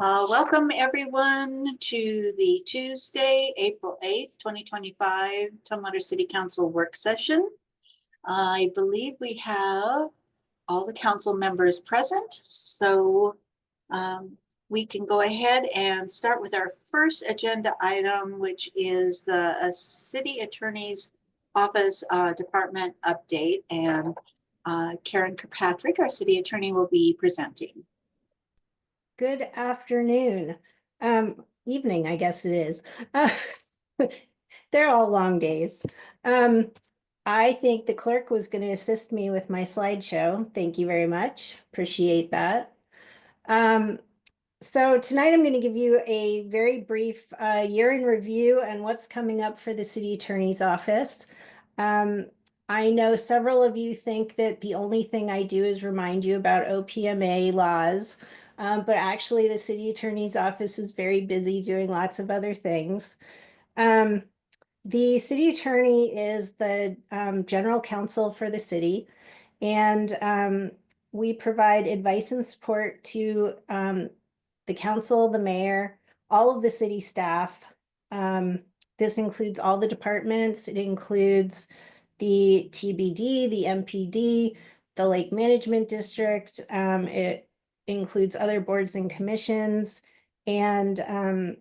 Welcome everyone to the Tuesday, April 8th, 2025 Tumwater City Council work session. I believe we have all the council members present, so we can go ahead and start with our first agenda item, which is the City Attorney's Office Department update, and Karen Kirkpatrick, our City Attorney, will be presenting. Good afternoon. Evening, I guess it is. They're all long days. I think the clerk was going to assist me with my slideshow. Thank you very much. Appreciate that. So tonight I'm going to give you a very brief year in review and what's coming up for the City Attorney's Office. I know several of you think that the only thing I do is remind you about OPMA laws. But actually the City Attorney's Office is very busy doing lots of other things. The City Attorney is the general counsel for the city, and we provide advice and support to the council, the mayor, all of the city staff. This includes all the departments. It includes the TBD, the MPD, the Lake Management District. It includes other boards and commissions, and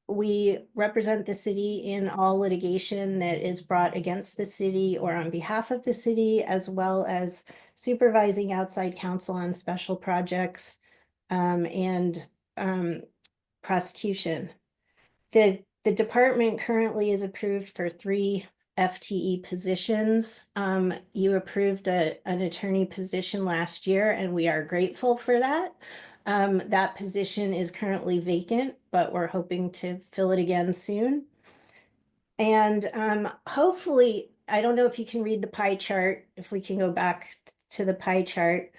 we represent the city in all litigation that is brought against the city or on behalf of the city, as well as supervising outside counsel on special projects and prosecution. The department currently is approved for 3 FTE positions. You approved an attorney position last year, and we are grateful for that. That position is currently vacant, but we're hoping to fill it again soon. And hopefully, I don't know if you can read the pie chart, if we can go back to the pie chart.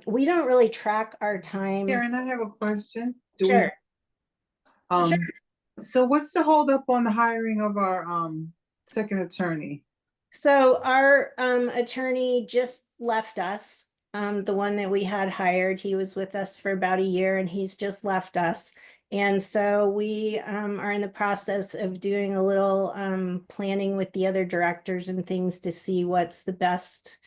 We don't really track our time. Karen, I have a question. Sure. Sure. So what's the holdup on the hiring of our second attorney? So our attorney just left us. The one that we had hired, he was with us for about a year and he's just left us. And so we are in the process of doing a little planning with the other directors and things to see what's the best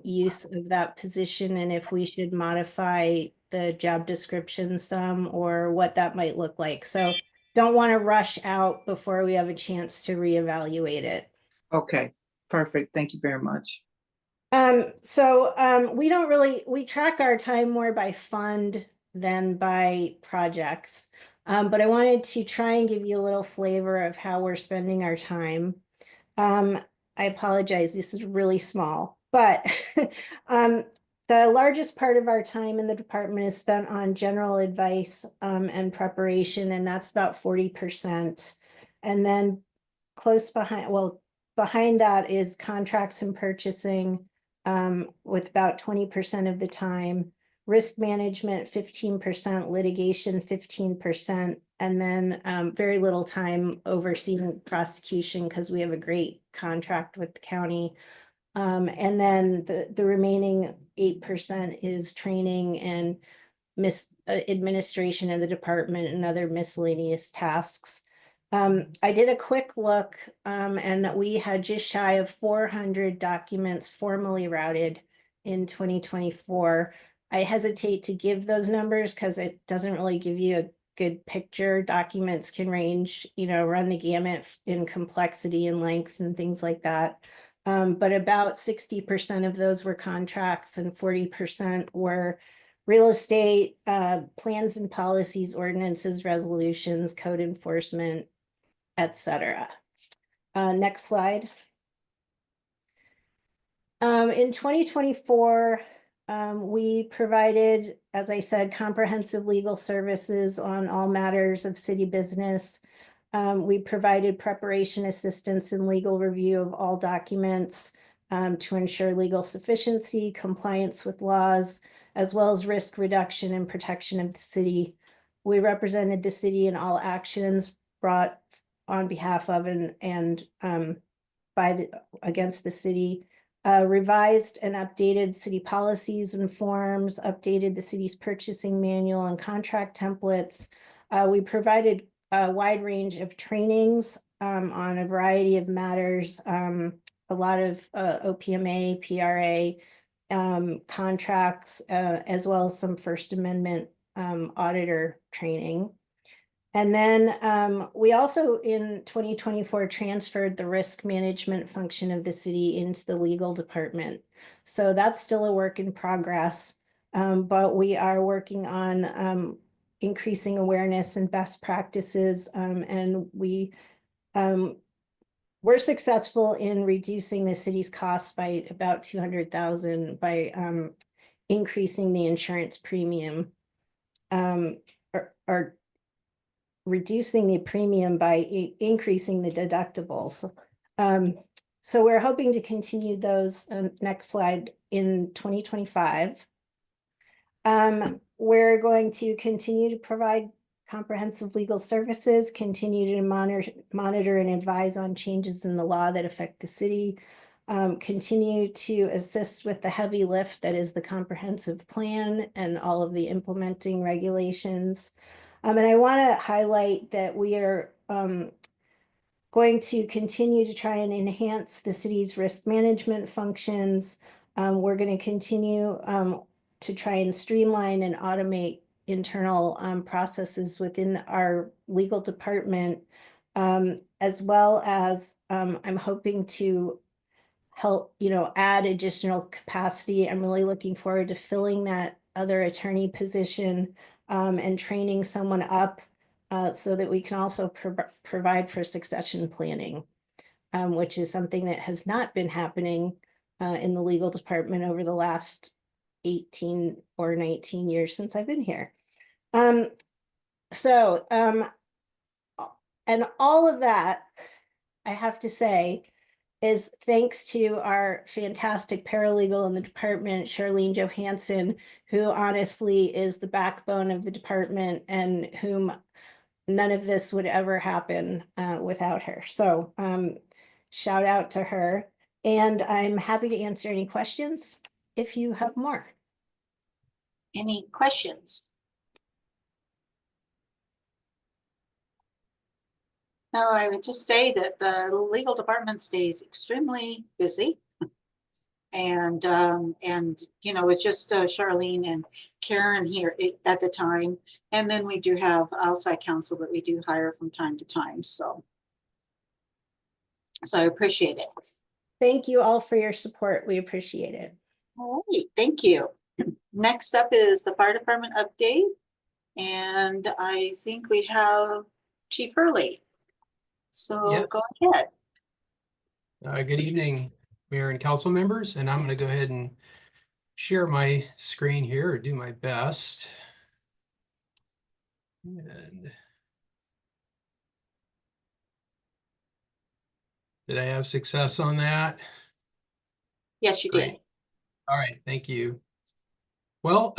use of that position and if we should modify the job description some or what that might look like. So don't want to rush out before we have a chance to reevaluate it. Okay, perfect. Thank you very much. We track our time more by fund than by projects. But I wanted to try and give you a little flavor of how we're spending our time. I apologize, this is really small, but the largest part of our time in the department is spent on general advice and preparation, and that's about 40%. And then behind that is contracts and purchasing with about 20% of the time, risk management 15%, litigation 15%, and then very little time overseeing prosecution because we have a great contract with the county. And then the remaining 8% is training and administration of the department and other miscellaneous tasks. I did a quick look and we had just shy of 400 documents formally routed in 2024. I hesitate to give those numbers because it doesn't really give you a good picture. Documents can range, run the gamut in complexity and length and things like that. But about 60% of those were contracts and 40% were real estate, plans and policies, ordinances, resolutions, code enforcement, etc. Next slide. In 2024, we provided, as I said, comprehensive legal services on all matters of city business. We provided preparation assistance and legal review of all documents to ensure legal sufficiency, compliance with laws, as well as risk reduction and protection of the city. We represented the city in all actions brought on behalf of and against the city. revised and updated city policies and forms, updated the city's purchasing manual and contract templates. We provided a wide range of trainings on a variety of matters, a lot of OPMA, PRA contracts, as well as some First Amendment auditor training. And then we also in 2024 transferred the risk management function of the city into the legal department. So that's still a work in progress, but we are working on increasing awareness and best practices, and we're successful in reducing the city's costs by about $200,000 by increasing the insurance premium, or reducing the premium by increasing the deductibles. So we're hoping to continue those, next slide, in 2025. We're going to continue to provide comprehensive legal services, continue to monitor and advise on changes in the law that affect the city, continue to assist with the heavy lift that is the comprehensive plan and all of the implementing regulations. And I want to highlight that we are going to continue to try and enhance the city's risk management functions. We're going to continue to try and streamline and automate internal processes within our legal department, as well as I'm hoping to help, add additional capacity. I'm really looking forward to filling that other attorney position and training someone up so that we can also provide for succession planning, which is something that has not been happening in the legal department over the last 18 or 19 years since I've been here. And all of that, I have to say, is thanks to our fantastic paralegal in the department, Charlene Johansson, who honestly is the backbone of the department and whom none of this would ever happen without her. So shout out to her. And I'm happy to answer any questions if you have more. Any questions? No, I would just say that the legal department stays extremely busy. And it's just Charlene and Karen here at the time. And then we do have outside counsel that we do hire from time to time. So I appreciate it. Thank you all for your support. We appreciate it. All right, thank you. Next up is the fire department update. And I think we have Chief Hurley. So Yep. Go ahead. Good evening, Mayor and council members, and I'm going to go ahead and share my screen here, or do my best. And did I have success on that? Yes, you Great. did. All right, thank you. Well,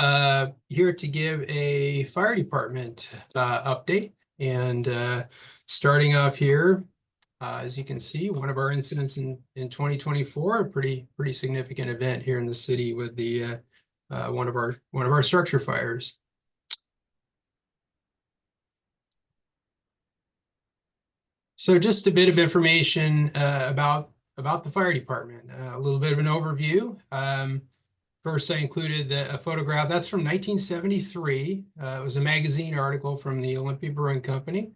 here to give a fire department update, and starting off here, as you can see, one of our incidents in 2024, a pretty significant event here in the city with the one of our structure fires. So just a bit of information about the fire department, a little bit of an overview. First, I included a photograph. That's from 1973. It was a magazine article from the Olympia Brewing Company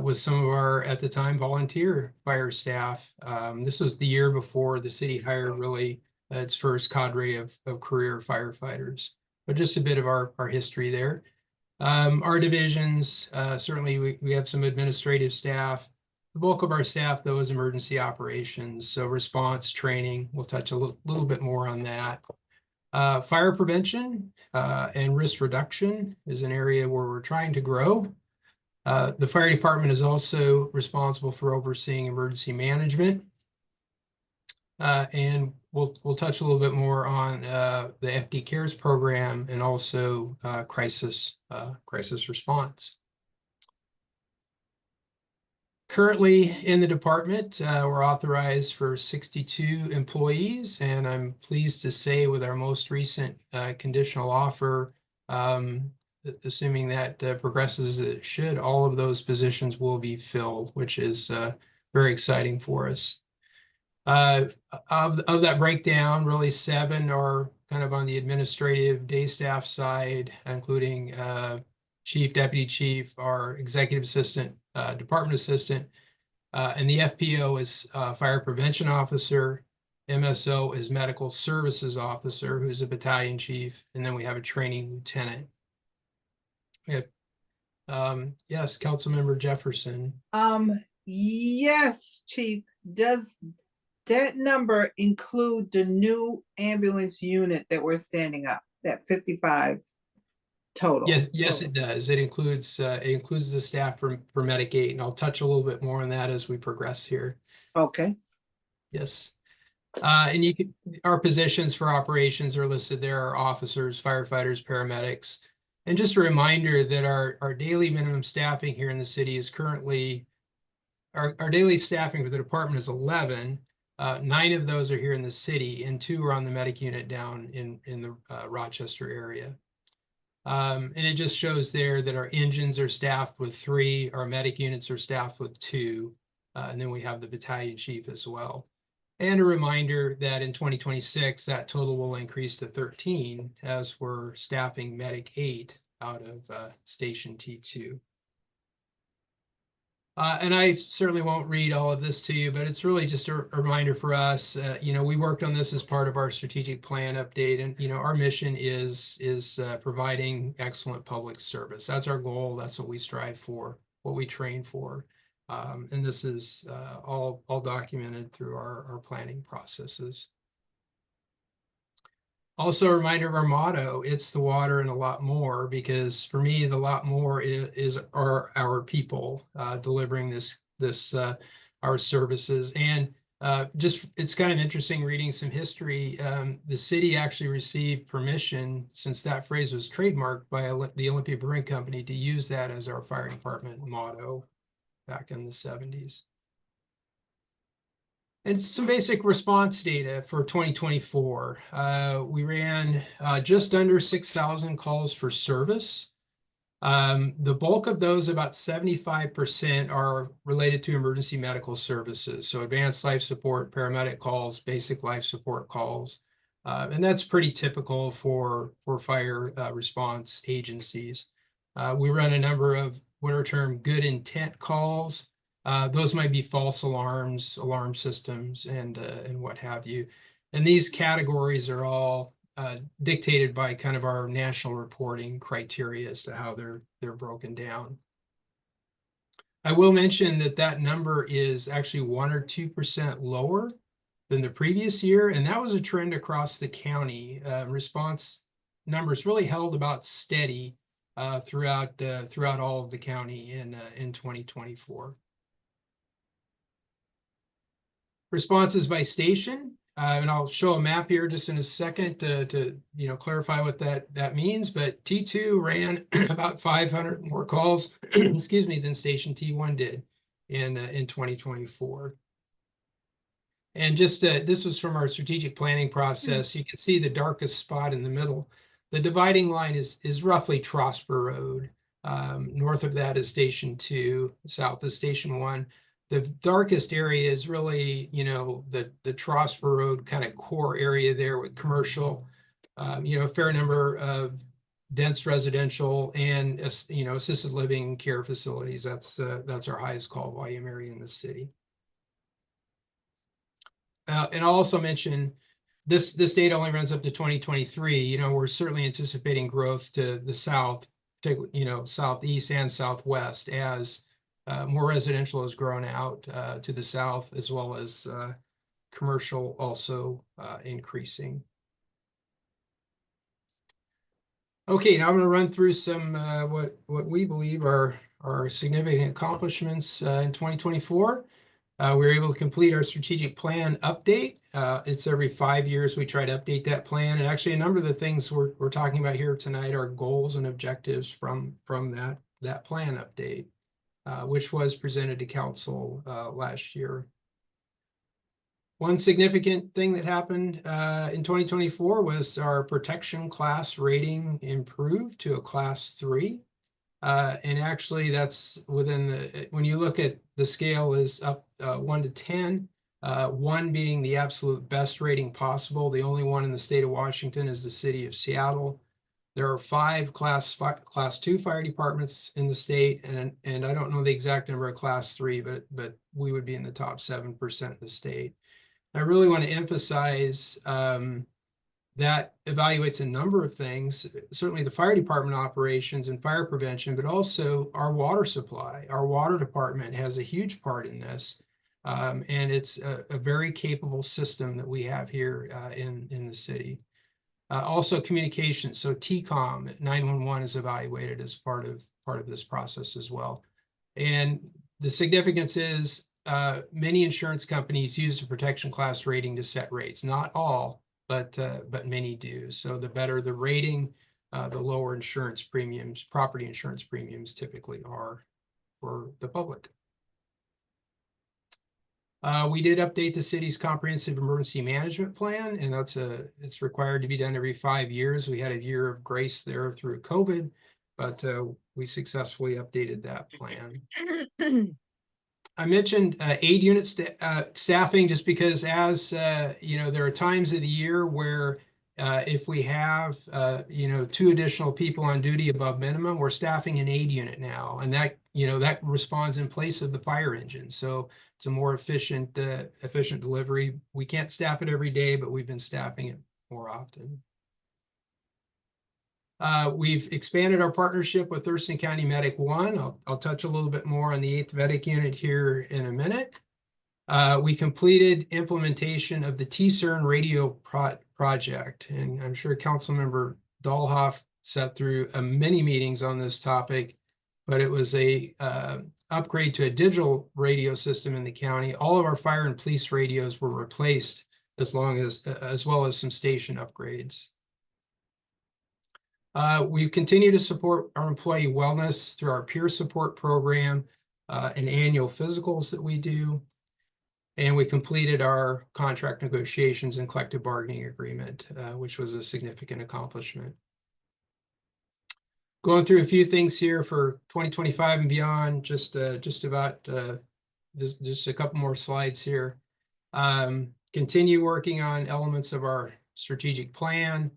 with some of our, at the time, volunteer fire staff. This was the year before the city hired really its first cadre of career firefighters. But just a bit of our history there. Our divisions, certainly we have some administrative staff. The bulk of our staff, though, is emergency operations, so response training. We'll touch a little bit more on that. Fire prevention and risk reduction is an area where we're trying to grow. The fire department is also responsible for overseeing emergency management. And we'll touch a little bit more on the FD Cares program and also crisis response. Currently in the department, we're authorized for 62 employees, and I'm pleased to say with our most recent conditional offer, assuming that progresses as it should, all of those positions will be filled, which is very exciting for us. Of that breakdown, really 7 are kind of on the administrative day staff side, including chief, deputy chief, our executive assistant, department assistant, and the FPO is fire prevention officer. MSO is medical services officer, who's a battalion chief, and then we have a training lieutenant. Yes, Councilmember Jefferson. Yes, Chief, does that number include the new ambulance unit that we're standing up, that 55 total? Yes, it does. It includes the staff for Medic 8, and I'll touch a little bit more on that as we progress here. Okay, Yes. And our positions for operations are listed there, are officers, firefighters, paramedics. And just a reminder that our daily minimum staffing here in the city is currently, our daily staffing for the department is 11. 9 of those are here in the city, and 2 are on the medic unit down in the Rochester area. And it just shows there that our engines are staffed with 3, our medic units are staffed with 2, and then we have the battalion chief as well. And a reminder that in 2026, that total will increase to 13 as we're staffing Medic 8 out of Station T2. And I certainly won't read all of this to you, but it's really just a reminder for us. We worked on this as part of our strategic plan update, and our mission is providing excellent public service. That's our goal. That's what we strive for, what we train for. And this is all documented through our planning processes. Also a reminder of our motto, it's the water and a lot more, because for me, the lot more are our people delivering our services. And it's kind of interesting reading some history. The city actually received permission, since that phrase was trademarked by the Olympia Brewing Company, to use that as our fire department motto back in the 70s. And some basic response data for 2024. We ran just under 6,000 calls for service. The bulk of those, about 75%, are related to emergency medical services. So advanced life support, paramedic calls, basic life support calls. And that's pretty typical for fire response agencies. We run a number of what are termed good intent calls. Those might be false alarms, alarm systems, and what have you. And these categories are all dictated by kind of our national reporting criteria as to how they're broken down. I will mention that number is actually 1 or 2% lower than the previous year, and that was a trend across the county. Response numbers really held about steady throughout all of the county in 2024. Responses by station, and I'll show a map here just in a second to clarify what that means. But T2 ran about 500 more calls, excuse me, than Station T1 did in 2024. And just this was from our strategic planning process. You can see the darkest spot in the middle. The dividing line is roughly Trosper Road. North of that is Station 2, south is Station 1. The darkest area is really, the Trosper Road kind of core area there with commercial, a fair number of dense residential and, assisted living care facilities. That's our highest call volume area in the city. And I'll also mention this data only runs up to 2023. We're certainly anticipating growth to the south, particularly, southeast and southwest, as more residential has grown out to the south, as well as commercial also increasing. Okay, now I'm going to run through some what we believe are significant accomplishments in 2024. We were able to complete our strategic plan update. It's every 5 years we try to update that plan, and actually a number of the things we're talking about here tonight are goals and objectives from that plan update. which was presented to council last year. One significant thing that happened in 2024 was our protection class rating improved to a class 3. And actually that's within the, when you look at the scale is up 1 to 10, 1 being the absolute best rating possible. The only one in the state of Washington is the city of Seattle. There are 5 class 2 fire departments in the state, and I don't know the exact number of class 3, but we would be in the top 7% of the state. I really want to emphasize that evaluates a number of things, certainly the fire department operations and fire prevention, but also our water supply. Our water department has a huge part in this, and it's a very capable system that we have here in the city. Also communications, so TCOM 911 is evaluated as part of this process as well. And the significance is many insurance companies use the protection class rating to set rates. Not all, but many do. So the better the rating, the lower insurance premiums, property insurance premiums typically are for the public. We did update the city's comprehensive emergency management plan, and it's required to be done every 5 years. We had a year of grace there through COVID, but we successfully updated that plan. I mentioned aid unit staffing just because as you know, there are times of the year where if we have 2 additional people on duty above minimum, we're staffing an aid unit now, and that that responds in place of the fire engine. So it's a more efficient delivery. We can't staff it every day, but we've been staffing it more often. We've expanded our partnership with Thurston County Medic One. I'll touch a little bit more on the 8th Medic Unit here in a minute. We completed implementation of the TCERN radio project, and I'm sure Councilmember Dahlhoff sat through many meetings on this topic, but it was a upgrade to a digital radio system in the county. All of our fire and police radios were replaced, as well as some station upgrades. We continue to support our employee wellness through our peer support program and annual physicals that we do. And we completed our contract negotiations and collective bargaining agreement, which was a significant accomplishment. Going through a few things here for 2025 and beyond, just about just a couple more slides here. Continue working on elements of our strategic plan.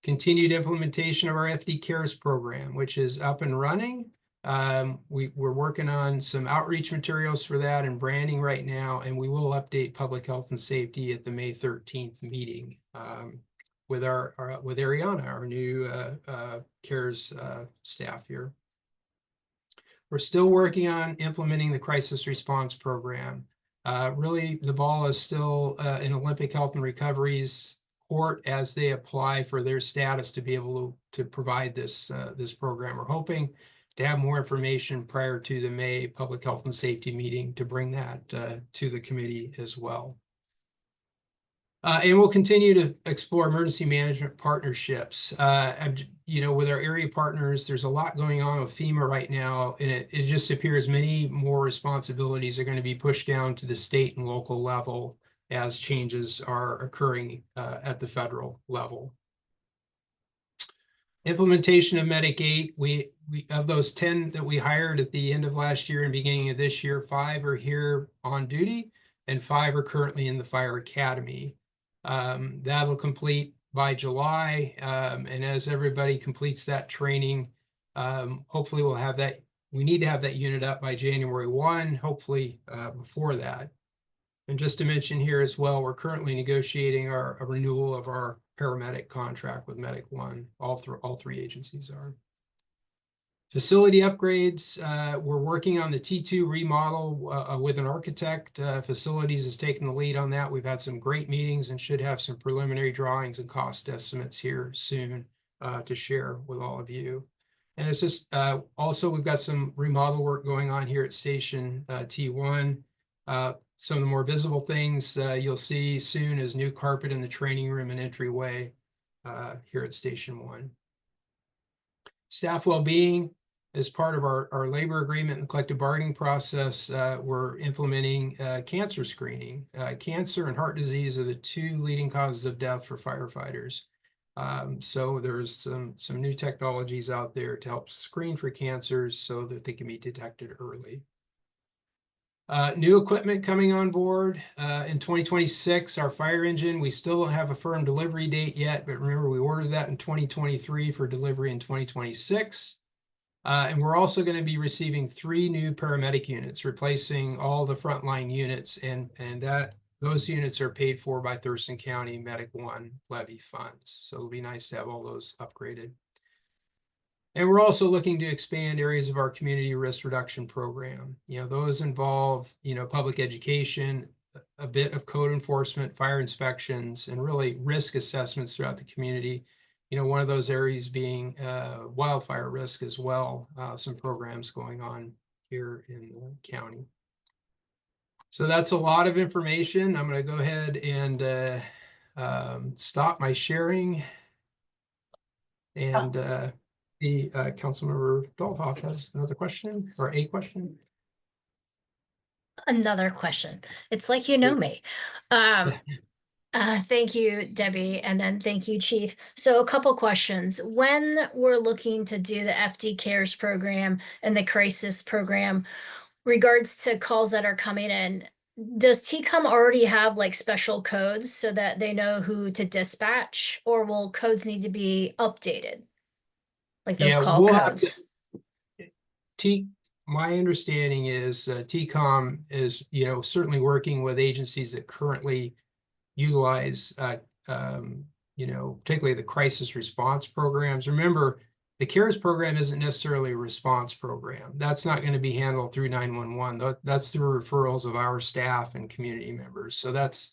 Continued implementation of our FD Cares program, which is up and running. We're working on some outreach materials for that and branding right now, and we will update public health and safety at the May 13th meeting with Ariana, our new CARES staff here. We're still working on implementing the crisis response program. Really, the ball is still in Olympic Health and Recovery's court as they apply for their status to be able to provide this program. We're hoping to have more information prior to the May Public Health and Safety meeting to bring that to the committee as well. And we'll continue to explore emergency management partnerships. With our area partners, there's a lot going on with FEMA right now, and it just appears many more responsibilities are going to be pushed down to the state and local level as changes are occurring at the federal level. Implementation of Medic 8, we of those 10 that we hired at the end of last year and beginning of this year, 5 are here on duty and 5 are currently in the Fire Academy. That'll complete by July, and as everybody completes that training, hopefully we'll have that. We need to have that unit up by January 1, hopefully before that. And just to mention here as well, we're currently negotiating a renewal of our paramedic contract with Medic One. All 3 agencies are. Facility upgrades, we're working on the T2 remodel with an architect. Facilities has taken the lead on that. We've had some great meetings and should have some preliminary drawings and cost estimates here soon to share with all of you. And it's just also we've got some remodel work going on here at Station T1. Some of the more visible things you'll see soon is new carpet in the training room and entryway here at Station 1. Staff well-being, as part of our labor agreement and collective bargaining process, we're implementing cancer screening. Cancer and heart disease are the two leading causes of death for firefighters. So there's some new technologies out there to help screen for cancers so that they can be detected early. New equipment coming on board in 2026, our fire engine, we still don't have a firm delivery date yet, but remember we ordered that in 2023 for delivery in 2026. And we're also going to be receiving 3 new paramedic units, replacing all the frontline units, and those units are paid for by Thurston County Medic One levy funds. So it'll be nice to have all those upgraded. And we're also looking to expand areas of our community risk reduction program. You know, those involve, you know, public education, a bit of code enforcement, fire inspections, and really risk assessments throughout the community. You know, one of those areas being wildfire risk as well. Some programs going on here in the county. So that's a lot of information. I'm going to go ahead and stop my sharing. And the Councilmember Dollhoff has another question or a question. Another question. It's like you know me. Thank you, Debbie, and then thank you, Chief. So a couple questions. When we're looking to do the FD Cares program and the crisis program, regards to calls that are coming in, does TCOM already have like special codes so that they know who to dispatch, or will codes need to be updated? Like those call we'll have codes? my understanding is TCOM is, you know, certainly working with agencies that currently utilize, you know, particularly the crisis response programs. Remember, the CARES program isn't necessarily a response program. That's not going to be handled through 911. That's through referrals of our staff and community members. So that's,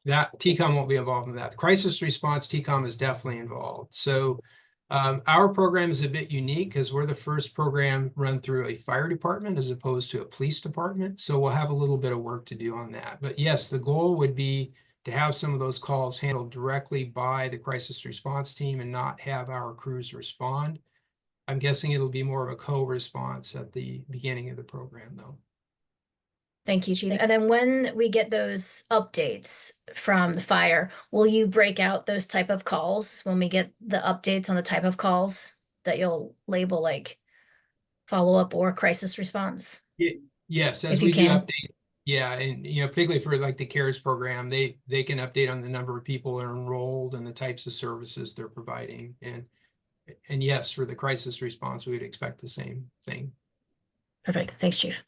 that TCOM won't be involved in that. The crisis response, TCOM is definitely involved. So our program is a bit unique because we're the first program run through a fire department as opposed to a police department. So we'll have a little bit of work to do on that. But yes, the goal would be to have some of those calls handled directly by the crisis response team and not have our crews respond. I'm guessing it'll be more of a co-response at the beginning of the program, though. Thank you, Chief. And then when we get those updates from the fire, will you break out those type of calls when we get the updates on the type of calls that you'll label like follow-up or crisis response? Yes, as If we you do can. update. Yeah, and you know, particularly for like the CARES program, they can update on the number of people that are enrolled and the types of services they're providing. And yes, for the crisis response, we would expect the same thing. Perfect. Thanks, Chief.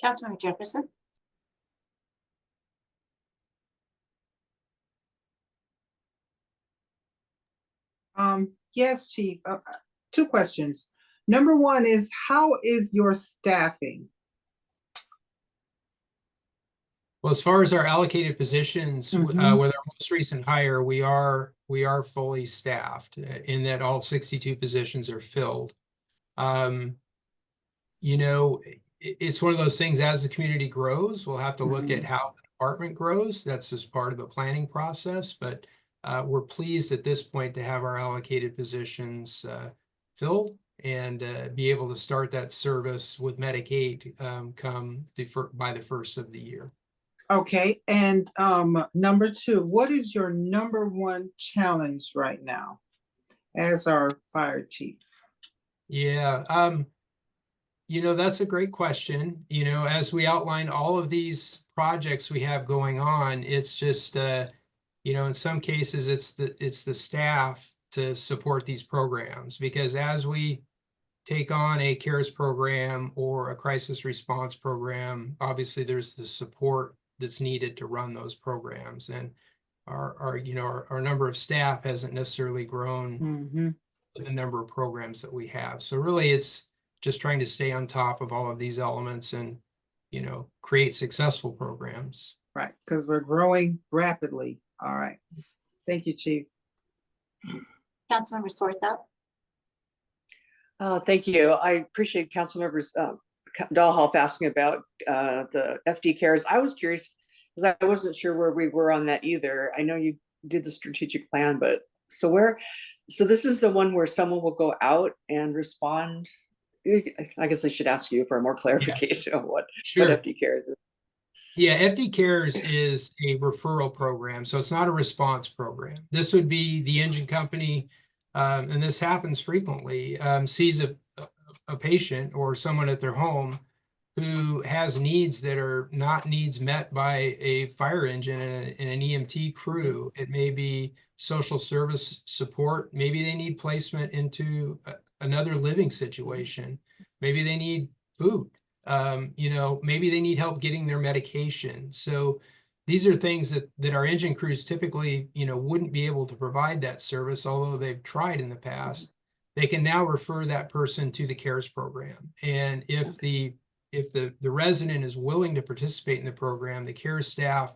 Councilmember Jefferson. Yes, Chief. 2 questions. Number 1 is, how is your staffing? Well, as far as our allocated positions, with our most recent hire, we are fully staffed in that all 62 positions are filled. You know, it's one of those things, as the community grows, we'll have to look at how the department grows. That's just part of the planning process, but we're pleased at this point to have our allocated positions filled and be able to start that service with Medicaid by the first of the year. Okay, and number 2, what is your number 1 challenge right now as our fire chief? Yeah, you know, that's a great question. You know, as we outline all of these projects we have going on, it's just, you know, in some cases it's the staff to support these programs, because as we take on a CARES program or a crisis response program, obviously there's the support that's needed to run those programs, and our you know, our number of staff hasn't necessarily grown with the number of programs that we have. So really it's just trying to stay on top of all of these elements and, you know, create successful programs. Right, because we're growing rapidly. All right. Thank you, Chief. Councilmember Swarthout. Thank you. I appreciate Councilmembers Dollhoff asking about the FD Cares. I was curious because I wasn't sure where we were on that either. I know you did the strategic plan, but so where So this is the one where someone will go out and respond. I guess I should ask you for more clarification of what Sure. FD Cares is. Yeah, FD Cares is a referral program, so it's not a response program. This would be the engine company, and this happens frequently, sees a patient or someone at their home who has needs that are not needs met by a fire engine and an EMT crew. It may be social service support. Maybe they need placement into another living situation. Maybe they need food. You know, maybe they need help getting their medication. So these are things that our engine crews typically, you know, wouldn't be able to provide that service, although they've tried in the past. They can now refer that person to the CARES program. And if the resident is willing to participate in the program, the CARES staff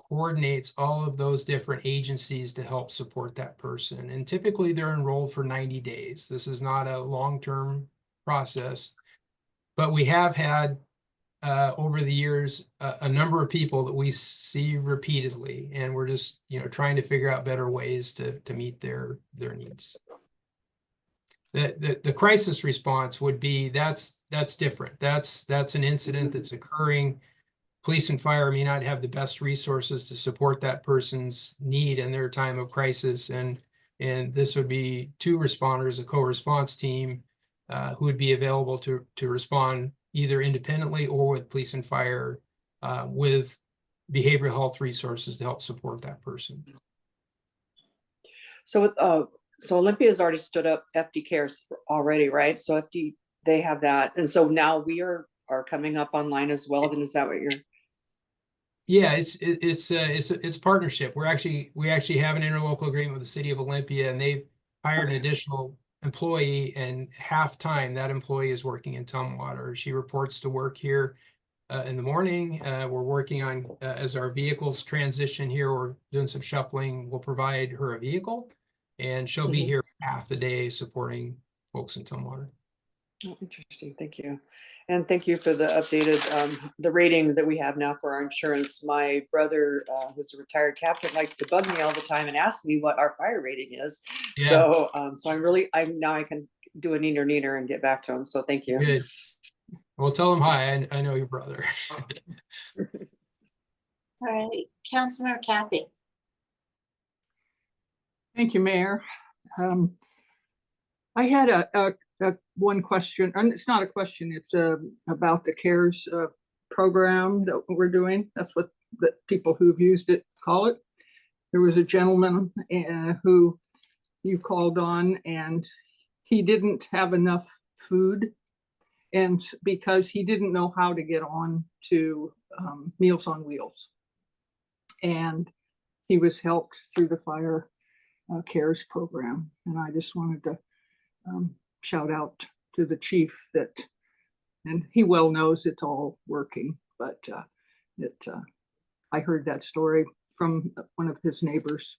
coordinates all of those different agencies to help support that person. And typically they're enrolled for 90 days. This is not a long-term process. But we have had over the years a number of people that we see repeatedly, and we're just, you know, trying to figure out better ways to meet their needs. The crisis response would be that's different. That's an incident that's occurring. Police and fire may not have the best resources to support that person's need in their time of crisis, and this would be two responders, a co-response team, who would be available to respond either independently or with police and fire, with behavioral health resources to help support that person. So Olympia has already stood up FD Cares already, right? So they have that, and so now we are coming up online as well. Then is that what you're? Yeah, it's a partnership. We actually have an interlocal agreement with the city of Olympia, and they've hired an additional employee, and half time that employee is working in Tumwater. She reports to work here in the morning. We're working on as our vehicles transition here, we're doing some shuffling. We'll provide her a vehicle, and she'll be here half the day supporting folks in Tumwater. Oh, interesting. Thank you. And thank you for the updated, the rating that we have now for our insurance. My brother, who's a retired captain, likes to bug me all the time and ask me what our fire rating is. Yeah. So, now I can do a neener and get back to him. So thank you. Good. Well, tell him hi. I know your brother. All right, Councilor Kathy. Thank you, Mayor. I had a one question, and it's not a question, it's about the CARES program that we're doing. That's what the people who've used it call it. There was a gentleman who you called on, and he didn't have enough food, and because he didn't know how to get on to Meals on Wheels. And he was helped through the Fire CARES program. And I just wanted to shout out to the chief that, and he well knows it's all working, but I heard that story from one of his neighbors.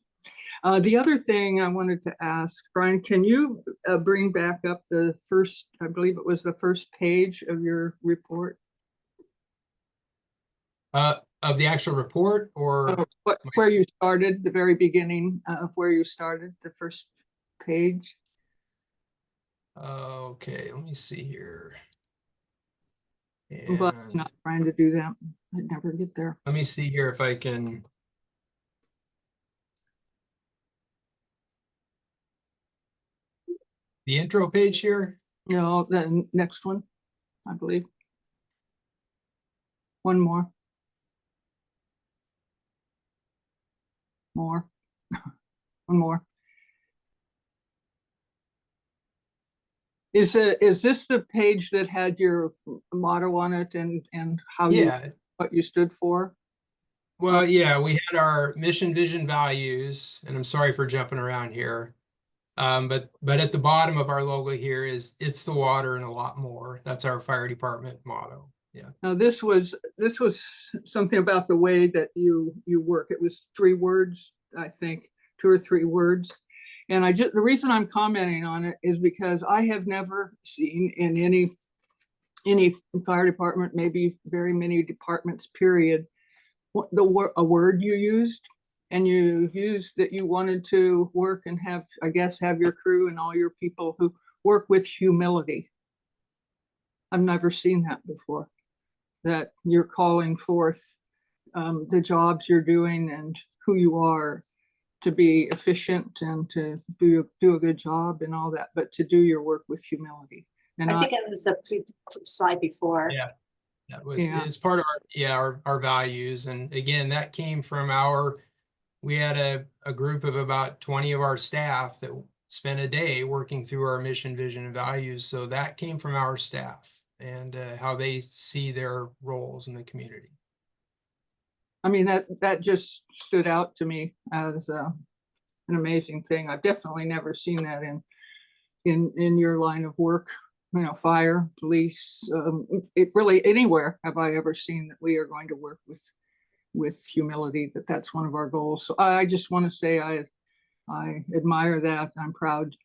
The other thing I wanted to ask, Brian, can you bring back up the first, I believe it was the first page of your report? Of the actual report, or where you started, the very beginning of where you started, the first page? Okay, let me see here. I'm glad I'm not trying to do that. I'd never get there. Let me see here if I can. The intro page here? No, the next one, I believe. One more. More. One more. Is this the page that had your motto on it and how what you stood for? Well, yeah, we had our mission, vision, values, and I'm sorry for jumping around here. But at the bottom of our logo here is "It's the water and a lot more." That's our fire department motto. Yeah. Now this was something about the way that you work. It was 3 words, I think, 2 or 3 words. And the reason I'm commenting on it is because I have never seen in any fire department, maybe very many departments, period, a word you used. and you used that you wanted to work and have, I guess, have your crew and all your people who work with humility. I've never seen that before, that you're calling forth the jobs you're doing and who you are to be efficient and to do a good job and all that, but to do your work with humility. And I think it was a slide before. Yeah. That was, Yeah. it's part of our values. And again, that came from we had a group of about 20 of our staff that spent a day working through our mission, vision, and values. So that came from our staff and how they see their roles in the community. I mean, that just stood out to me as an amazing thing. I've definitely never seen that in your line of work. You know, fire, police, it really anywhere have I ever seen that we are going to work with humility, that's one of our goals. So I just want to say I admire that. I'm proud.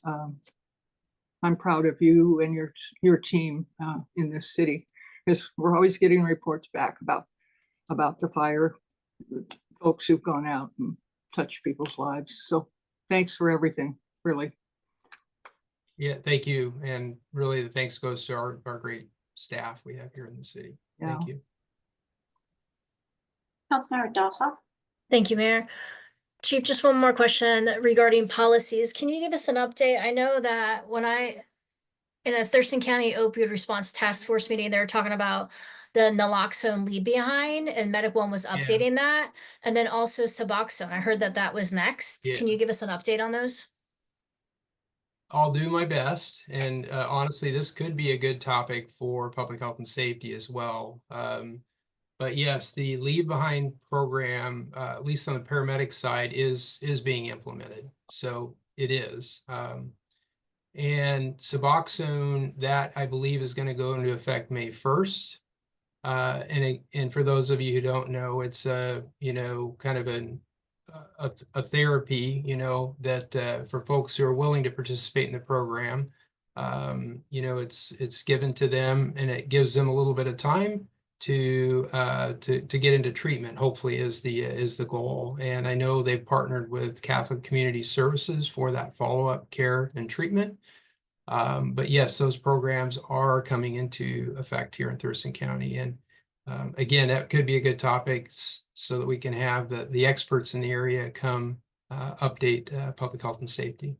I'm proud of you and your team in this city, because we're always getting reports back about the fire folks who've gone out and touched people's lives. So thanks for everything, really. Yeah, thank you. And really the thanks goes to our great staff we have here in the city. Thank Yeah. you. Councilmember Dohoff. Thank you, Mayor. Chief, just one more question regarding policies. Can you give us an update? I know that in a Thurston County Opioid Response Task Force meeting, they were talking about the naloxone leave behind, and Medic One was updating that. And then also Suboxone. I heard that was next. Yeah. Can you give us an update on those? I'll do my best. And honestly, this could be a good topic for public health and safety as well. But yes, the leave behind program, at least on the paramedic side, is being implemented. So it is. And Suboxone, that I believe is going to go into effect May 1st. And for those of you who don't know, it's kind of a therapy, that for folks who are willing to participate in the program, it's given to them, and it gives them a little bit of time to get into treatment, hopefully is the goal. And I know they've partnered with Catholic Community Services for that follow-up care and treatment. But yes, those programs are coming into effect here in Thurston County. And again, that could be a good topic so that we can have the experts in the area come update public health and safety.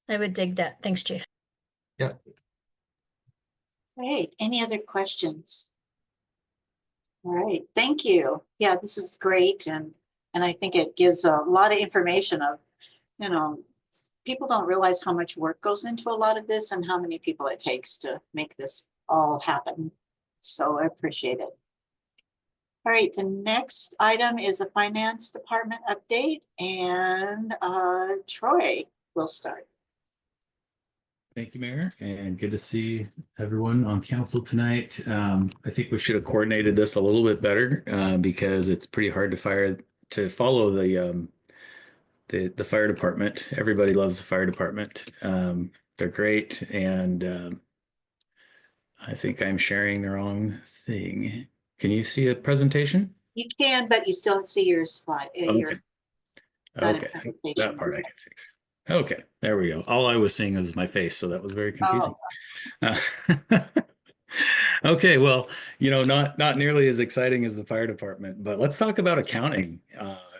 I would dig that. Thanks, Chief. Yeah. Great. Any other questions? All right, thank you. Yeah, this is great. And I think it gives a lot of information of, people don't realize how much work goes into a lot of this and how many people it takes to make this all happen. So I appreciate it. All right, the next item is a finance department update, and Troy will start. Thank you, Mayor, and good to see everyone on council tonight. I think we should have coordinated this a little bit better because it's pretty hard to follow the fire department. Everybody loves the fire department. They're great, and I think I'm sharing the wrong thing. Can you see a presentation? You can, but you still see your slide. Okay. Okay, that part I can fix. Okay, there we go. All I was seeing was my face, so that was very confusing. Okay, well, not nearly as exciting as the fire department, but let's talk about accounting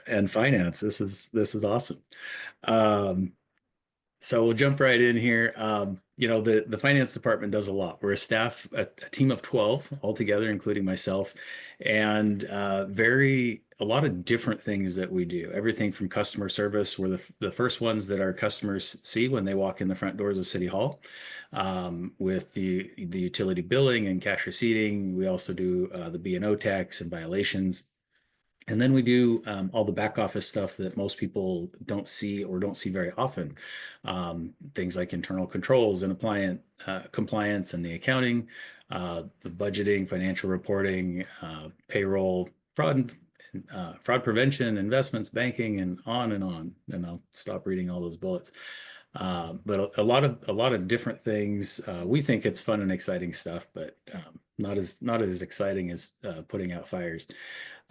and finance. This is awesome. So we'll jump right in here. The finance department does a lot. We're a team of 12 altogether, including myself, and a lot of different things that we do. Everything from customer service. We're the first ones that our customers see when they walk in the front doors of City Hall, with the utility billing and cash receipting. We also do the B&O tax and violations. And then we do all the back office stuff that most people don't see very often. Things like internal controls and compliance and the accounting, the budgeting, financial reporting, payroll, fraud prevention, investments, banking, and on. And I'll stop reading all those bullets. But a lot of different things. We think it's fun and exciting stuff, but not as exciting as putting out fires.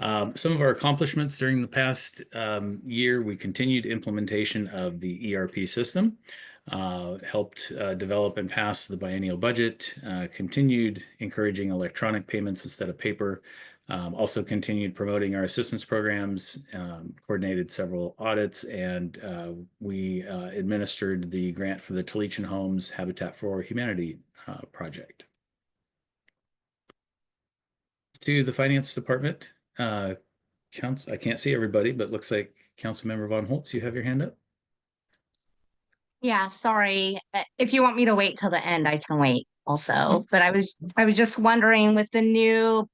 Some of our accomplishments during the past year, we continued implementation of the ERP system, helped develop and pass the biennial budget, continued encouraging electronic payments instead of paper, also continued promoting our assistance programs, coordinated several audits, and we administered the grant for the Talichan Homes Habitat for Humanity project. To the finance department, I can't see everybody, but looks like Councilmember Von Holtz, you have your hand up. Yeah, sorry. If you want me to wait till the end, I can wait also. But I was just wondering, with the new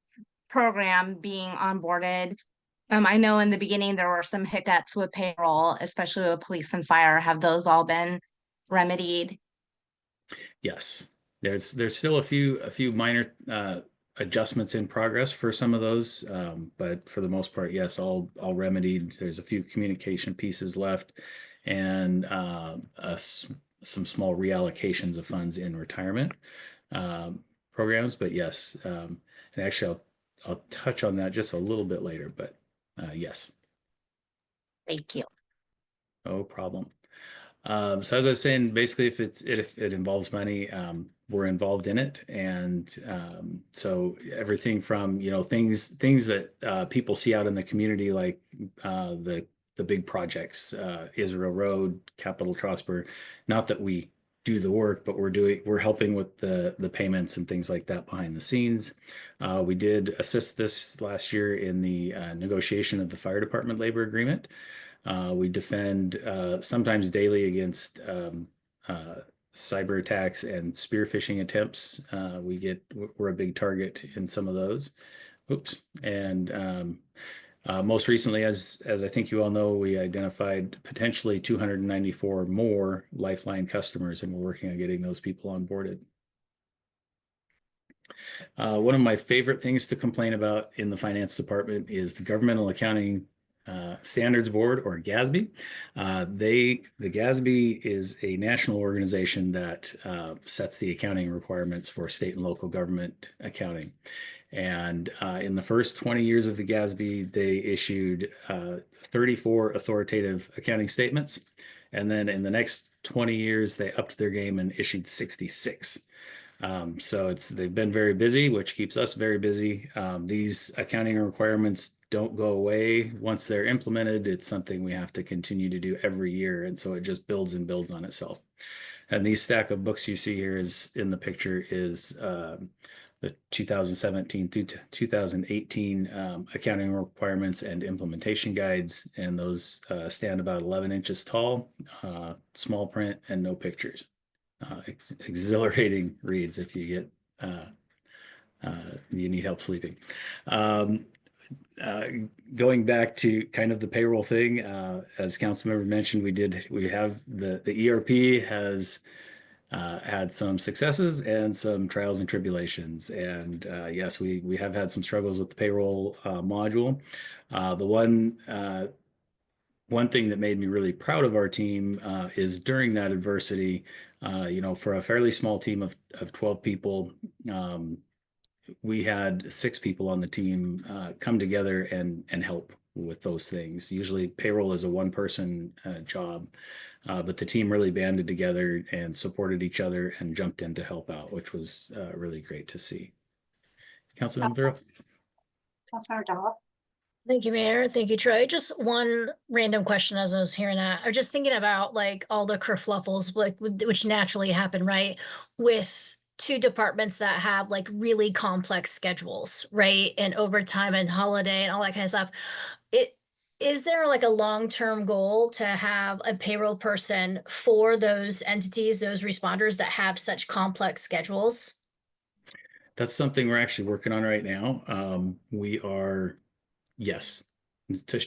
program being onboarded, I know in the beginning there were some hiccups with payroll, especially with police and fire. Have those all been remedied? Yes, there's still a few minor adjustments in progress for some of those, but for the most part, yes, all remedied. There's a few communication pieces left, and some small reallocations of funds in retirement programs. But yes, and actually, I'll touch on that just a little bit later. But yes. Thank you. No problem. So as I was saying, basically, if it involves money, we're involved in it, and so everything from things that people see out in the community, like the big projects, Israel Road, Capital Trosper. Not that we do the work, but we're helping with the payments and things like that behind the scenes. We did assist this last year in the negotiation of the fire department labor agreement. We defend sometimes daily against cyber attacks and spear phishing attempts. We're a big target in some of those. Oops. And most recently, as I think you all know, we identified potentially 294 more Lifeline customers, and we're working on getting those people onboarded. One of my favorite things to complain about in the finance department is the Governmental Accounting Standards Board, or GASB. The GASB is a national organization that sets the accounting requirements for state and local government accounting. And in the first 20 years of the GASB, they issued 34 authoritative accounting statements. And then in the next 20 years, they upped their game and issued 66. So they've been very busy, which keeps us very busy. These accounting requirements don't go away once they're implemented. It's something we have to continue to do every year. And so it just builds and builds on itself. And these stack of books you see here is in the picture is the 2017 through 2018 accounting requirements and implementation guides. And those stand about 11 inches tall, small print, and no pictures. Exhilarating reads if you get you need help sleeping. Going back to kind of the payroll thing, as Councilmember mentioned, we have the ERP has had some successes and some trials and tribulations. And yes, we have had some struggles with the payroll module. The one thing that made me really proud of our team is during that adversity, for a fairly small team of 12 people, we had 6 people on the team come together and help with those things. Usually payroll is a one-person job, but the team really banded together and supported each other and jumped in to help out, which was really great to see. Councilmember Thurl. Councilmember Dodd. Thank you, Mayor. Thank you, Troy. Just one random question as I was hearing that. I was just thinking about like all the kerfluffles, which naturally happen, right? With 2 departments that have like really complex schedules, right? And overtime and holiday and all that kind of stuff. Is there like a long-term goal to have a payroll person for those entities, those responders that have such complex schedules? That's something we're actually working on right now. Yes.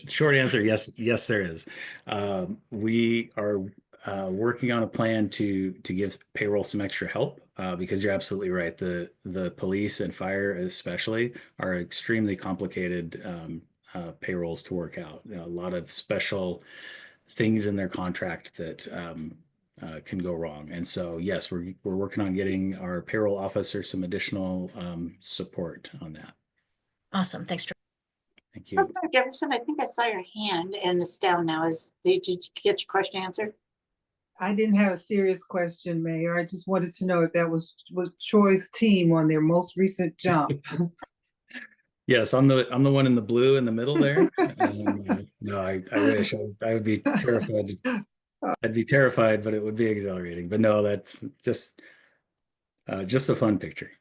Short answer, yes, there is. We are working on a plan to give payroll some extra help because you're absolutely right. The police and fire especially are extremely complicated payrolls to work out. A lot of special things in their contract that can go wrong. And so, yes, we're working on getting our payroll officer some additional support on that. Awesome. Thanks, Troy. Thank you. Councilmember Jefferson, I think I saw your hand and it's down now. Did you get your question answered? I didn't have a serious question, Mayor. I just wanted to know if that was Troy's team on their most recent jump. Yes, I'm the one in the blue in the middle there. No, I wish I would be terrified. I'd be terrified, but it would be exhilarating. But no, that's just a fun picture.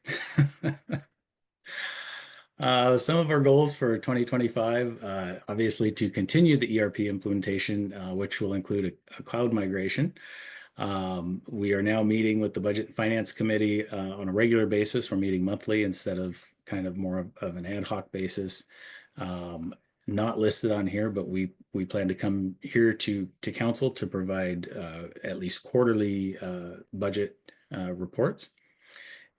Some of our goals for 2025, obviously to continue the ERP implementation, which will include a cloud migration. We are now meeting with the Budget and Finance Committee on a regular basis. We're meeting monthly instead of kind of more of an ad hoc basis. Not listed on here, but we plan to come here to council to provide at least quarterly budget reports,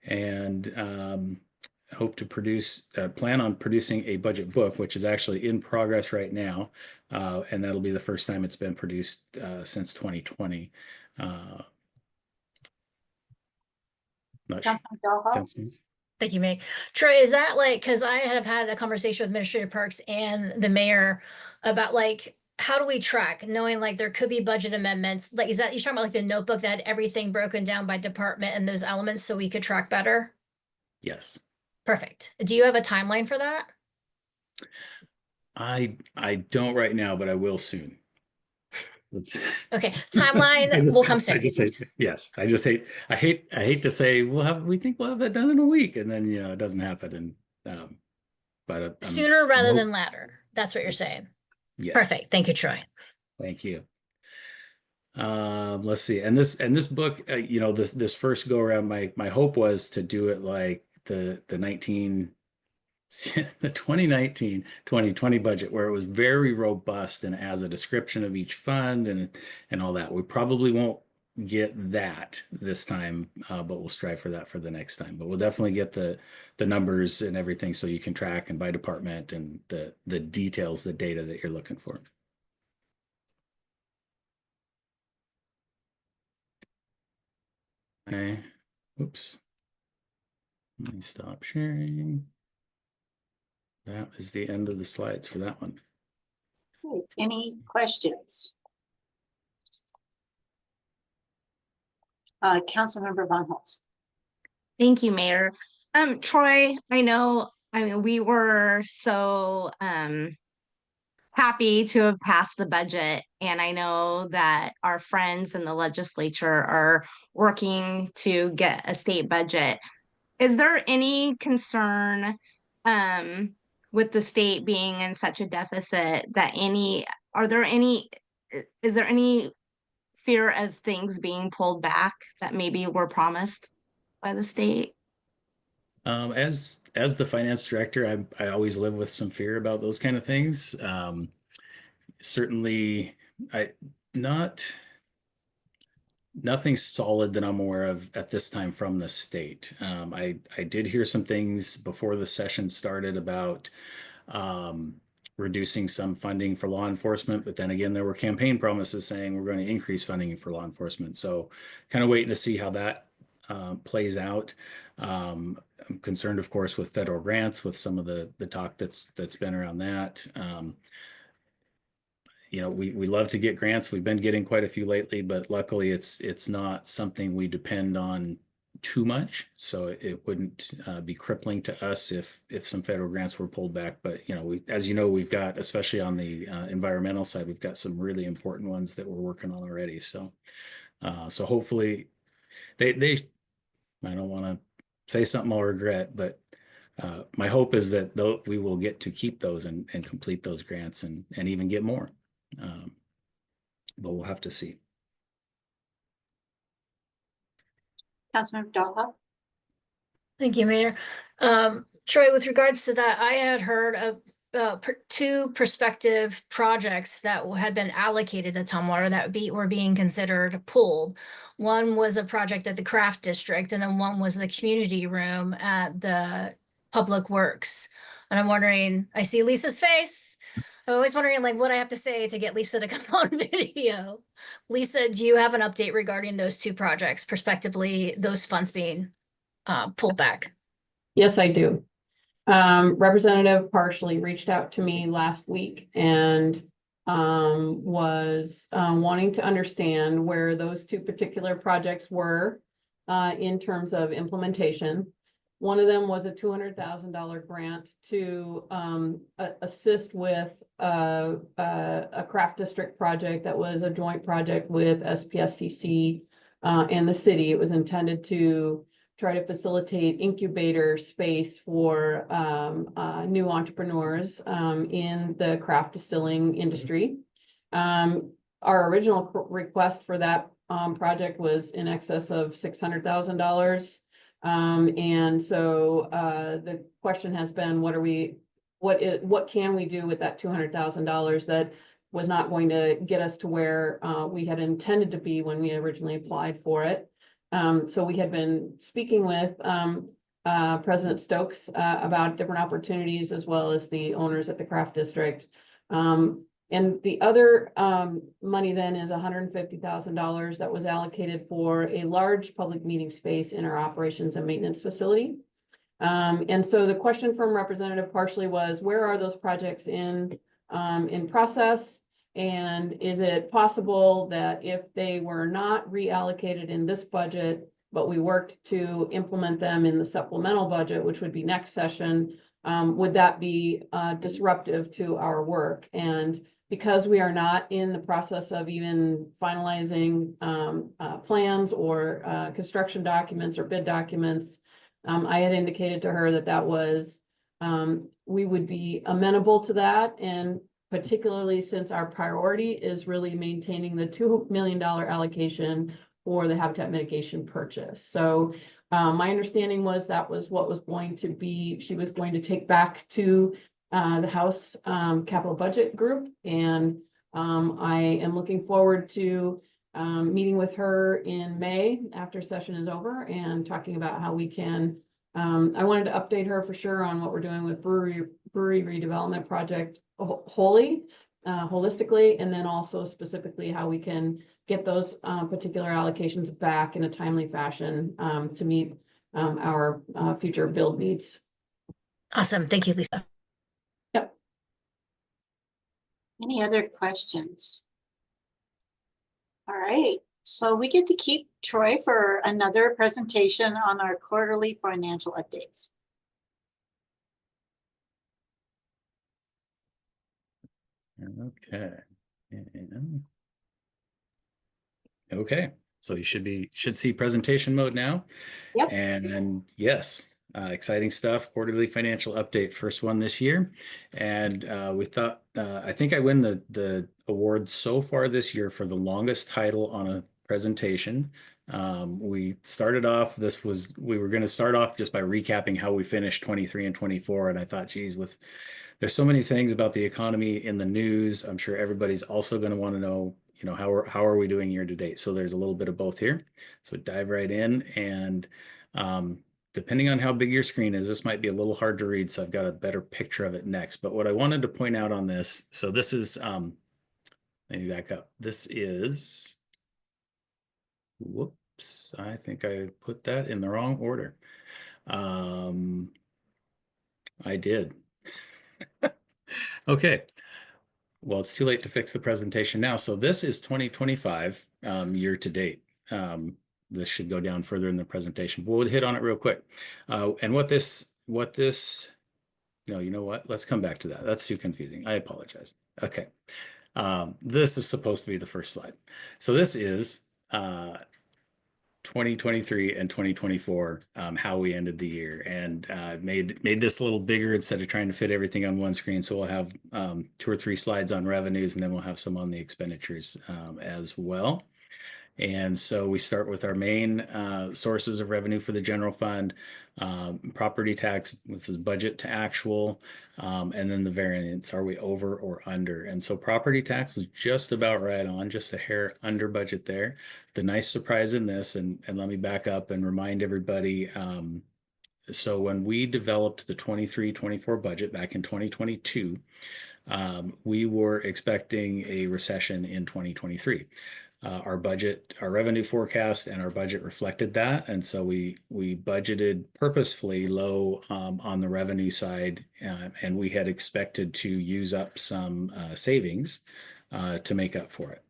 and hope to plan on producing a budget book, which is actually in progress right now, and that'll be the first time it's been produced since 2020. Councilmember Doha? Councilman? Thank you, May. Troy, is that like, because I have had a conversation with Administrative Perks and the mayor about like, how do we track, knowing like there could be budget amendments? Like, is that, you're talking about like the notebook that had everything broken down by department and those elements so we could track better? Yes. Perfect. Do you have a timeline for that? I don't right now, but I will soon. Okay, timeline will come soon. I hate to say we think we'll have that done in a week, and then it doesn't happen. And but sooner rather than later. That's what you're saying. Yes. Perfect. Thank you, Troy. Thank you. Let's see. And this book, this first go around, my hope was to do it like the 2019-2020 budget, where it was very robust and as a description of each fund and all that. We probably won't get that this time, but we'll strive for that for the next time. But we'll definitely get the numbers and everything so you can track and by department and the details, the data that you're looking for. Okay. Oops. Let me stop sharing. That is the end of the slides for that one. Okay, any questions? Councilmember Von Holtz. Thank you, Mayor. Troy, we were so happy to have passed the budget, and I know that our friends in the legislature are working to get a state budget. Is there any concern with the state being in such a deficit that is there any fear of things being pulled back that maybe were promised by the state? As the finance director, I always live with some fear about those kind of things. Certainly, nothing solid that I'm aware of at this time from the state. I did hear some things before the session started about reducing some funding for law enforcement, but then again, there were campaign promises saying we're going to increase funding for law enforcement. So kind of waiting to see how that plays out. I'm concerned, of course, with federal grants, with some of the talk that's been around that. We love to get grants. We've been getting quite a few lately, but luckily it's not something we depend on too much. So it wouldn't be crippling to us if some federal grants were pulled back. But as you know, we've got, especially on the environmental side, we've got some really important ones that we're working on already. So hopefully they I don't want to say something I'll regret, but my hope is that we will get to keep those and complete those grants and even get more. But we'll have to see. Councilmember Doha. Thank you, Mayor. Troy, with regards to that, I had heard of two prospective projects that had been allocated to Tumwater that were being considered pulled. One was a project at the Craft District, and then one was the community room at the Public Works. And I'm wondering, I see Lisa's face. I'm always wondering like what I have to say to get Lisa to come on video. Lisa, do you have an update regarding those two projects, prospectively, those funds being pulled back? Yes, I do. Representative Partially reached out to me last week and was wanting to understand where those two particular projects were in terms of implementation. One of them was a $200,000 grant to assist with a craft district project that was a joint project with SPSCC and the city. It was intended to try to facilitate incubator space for new entrepreneurs in the craft distilling industry. Our original request for that project was in excess of $600,000. And so the question has been, what can we do with that $200,000 that was not going to get us to where we had intended to be when we originally applied for it. So we had been speaking with President Stokes about different opportunities as well as the owners at the craft district. And the other money then is $150,000 that was allocated for a large public meeting space in our operations and maintenance facility. And so the question from Representative Partially was, where are those projects in process? And is it possible that if they were not reallocated in this budget, but we worked to implement them in the supplemental budget, which would be next session, would that be disruptive to our work? And because we are not in the process of even finalizing plans or construction documents or bid documents, I had indicated to her that that was, we would be amenable to that. And particularly since our priority is really maintaining the $2 million allocation for the habitat mitigation purchase. So my understanding was that was what was going to be, she was going to take back to the House Capital Budget Group. And I am looking forward to meeting with her in May after session is over and talking about how we can, I wanted to update her for sure on what we're doing with brewery redevelopment project holistically, and then also specifically how we can get those particular allocations back in a timely fashion to meet our future build needs. Awesome. Thank you, Lisa. Yep. Any other questions? All right, so we get to keep Troy for another presentation on our quarterly financial updates. Okay. Okay, so you should see presentation mode now. Yep. And yes, exciting stuff. Quarterly financial update, first one this year. And we thought, I think I win the award so far this year for the longest title on a presentation. We started off, we were going to start off just by recapping how we finished 23 and 24. And I thought, geez, there's so many things about the economy in the news. I'm sure everybody's also going to want to know, how are we doing year to date? So there's a little bit of both here. So dive right in, and depending on how big your screen is, this might be a little hard to read. So I've got a better picture of it next. But what I wanted to point out on this, so this is, let me back up. This is, whoops, I think I put that in the wrong order. I did. Okay. Well, it's too late to fix the presentation now. So this is 2025 year to date. This should go down further in the presentation, but we'll hit on it real quick. And what this, no, you know what? Let's come back to that. That's too confusing. I apologize. Okay. This is supposed to be the first slide. So this is 2023 and 2024, how we ended the year, and made this a little bigger instead of trying to fit everything on one screen. So we'll have 2 or 3 slides on revenues, and then we'll have some on the expenditures as well. And so we start with our main sources of revenue for the general fund, property tax, which is budget to actual, and then the variance, are we over or under? And so property tax was just about right on, just a hair under budget there. The nice surprise in this, and let me back up and remind everybody, So when we developed the 23-24 budget back in 2022, we were expecting a recession in 2023. Our budget, our revenue forecast and our budget reflected that. And so we budgeted purposefully low on the revenue side, and we had expected to use up some savings to make up for it.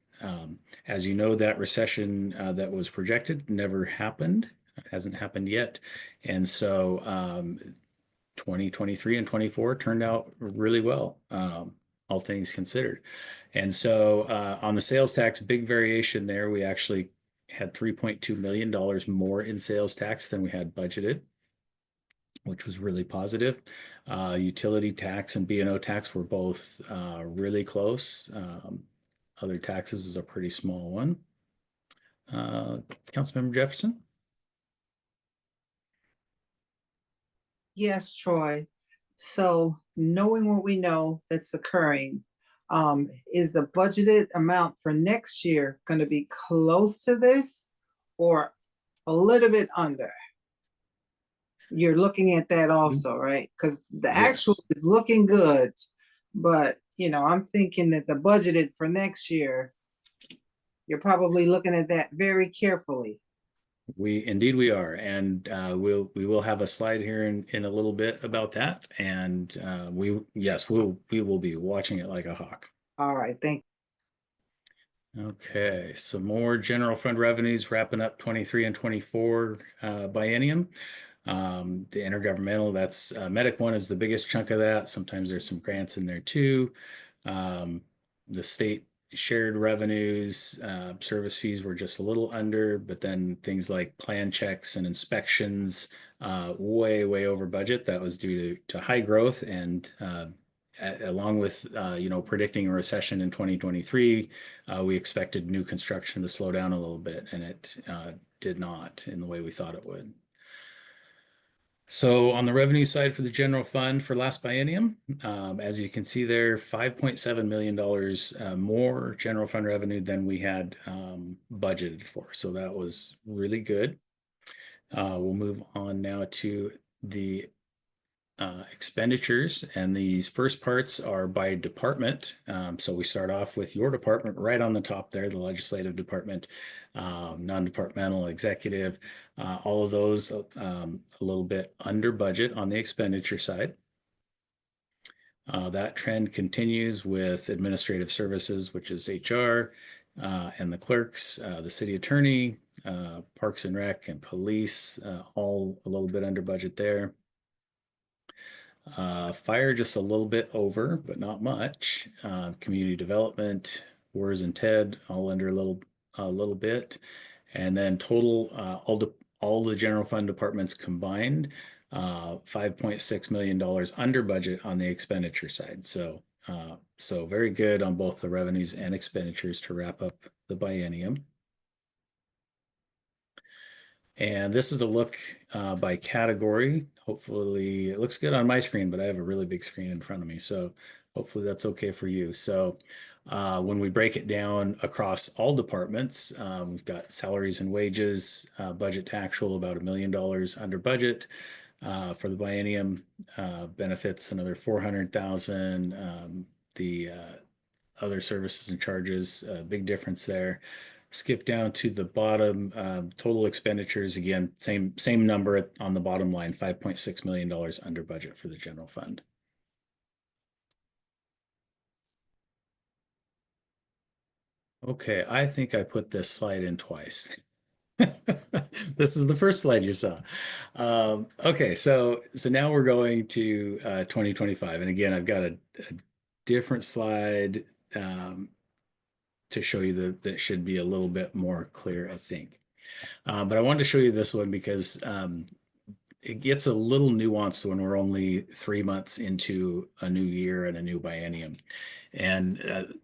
As you know, that recession that was projected never happened. It hasn't happened yet. And so 2023 and 24 turned out really well, all things considered. And so on the sales tax, big variation there. We actually had $3.2 million more in sales tax than we had budgeted, which was really positive. Utility tax and B&O tax were both really close. Other taxes is a pretty small one. Councilmember Jefferson? Yes, Troy. So knowing what we know that's occurring, is the budgeted amount for next year going to be close to this or a little bit under? You're looking at that also, right? Because the actual Yes. is looking good, but you know, I'm thinking that the budgeted for next year, you're probably looking at that very carefully. Indeed we are, and we will have a slide here in a little bit about that, and we will be watching it like a hawk. All right, thank Okay, some more general fund revenues wrapping up 23 and 24 biennium. The intergovernmental, that's Medic One is the biggest chunk of that. Sometimes there's some grants in there too. The state shared revenues, service fees were just a little under, but then things like plan checks and inspections, way over budget. That was due to high growth and along with predicting a recession in 2023, we expected new construction to slow down a little bit, and it did not in the way we thought it would. So on the revenue side for the general fund for last biennium, as you can see there, $5.7 million more general fund revenue than we had budgeted for. So that was really good. We'll move on now to the expenditures, and these first parts are by department. So we start off with your department right on the top there, the legislative department, non-departmental, executive, all of those a little bit under budget on the expenditure side. That trend continues with administrative services, which is HR, and the clerks, the city attorney, Parks and Rec, and police, all a little bit under budget there. Fire just a little bit over, but not much. Community development, WERS and TED all under a little bit, and then total all the general fund departments combined, $5.6 million under budget on the expenditure side. So very good on both the revenues and expenditures to wrap up the biennium. And this is a look by category. Hopefully it looks good on my screen, but I have a really big screen in front of me. So hopefully that's okay for you. So when we break it down across all departments, we've got salaries and wages, budget to actual about $1 million under budget for the biennium, benefits another 400,000, the other services and charges, big difference there. Skip down to the bottom, total expenditures, again, same number on the bottom line, $5.6 million under budget for the general fund. Okay, I think I put this slide in twice. This is the first slide you saw. Okay, so now we're going to 2025. And again, I've got a different slide to show you that should be a little bit more clear, I think. But I wanted to show you this one because it gets a little nuanced when we're only 3 months into a new year and a new biennium. And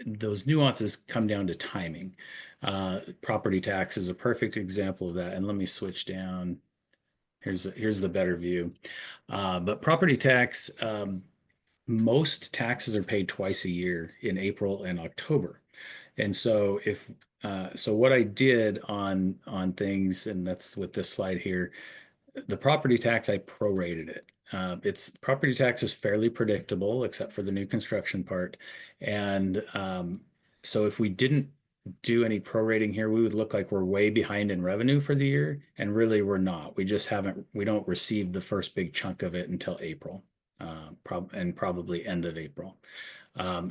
those nuances come down to timing. Property tax is a perfect example of that. And let me switch down. Here's the better view. But property tax, most taxes are paid twice a year in April and October. And so so what I did on things, and that's with this slide here, the property tax, I prorated it. Property tax is fairly predictable, except for the new construction part. And so if we didn't do any prorating here, we would look like we're way behind in revenue for the year. And really we're not. We don't receive the first big chunk of it until April, and probably end of April.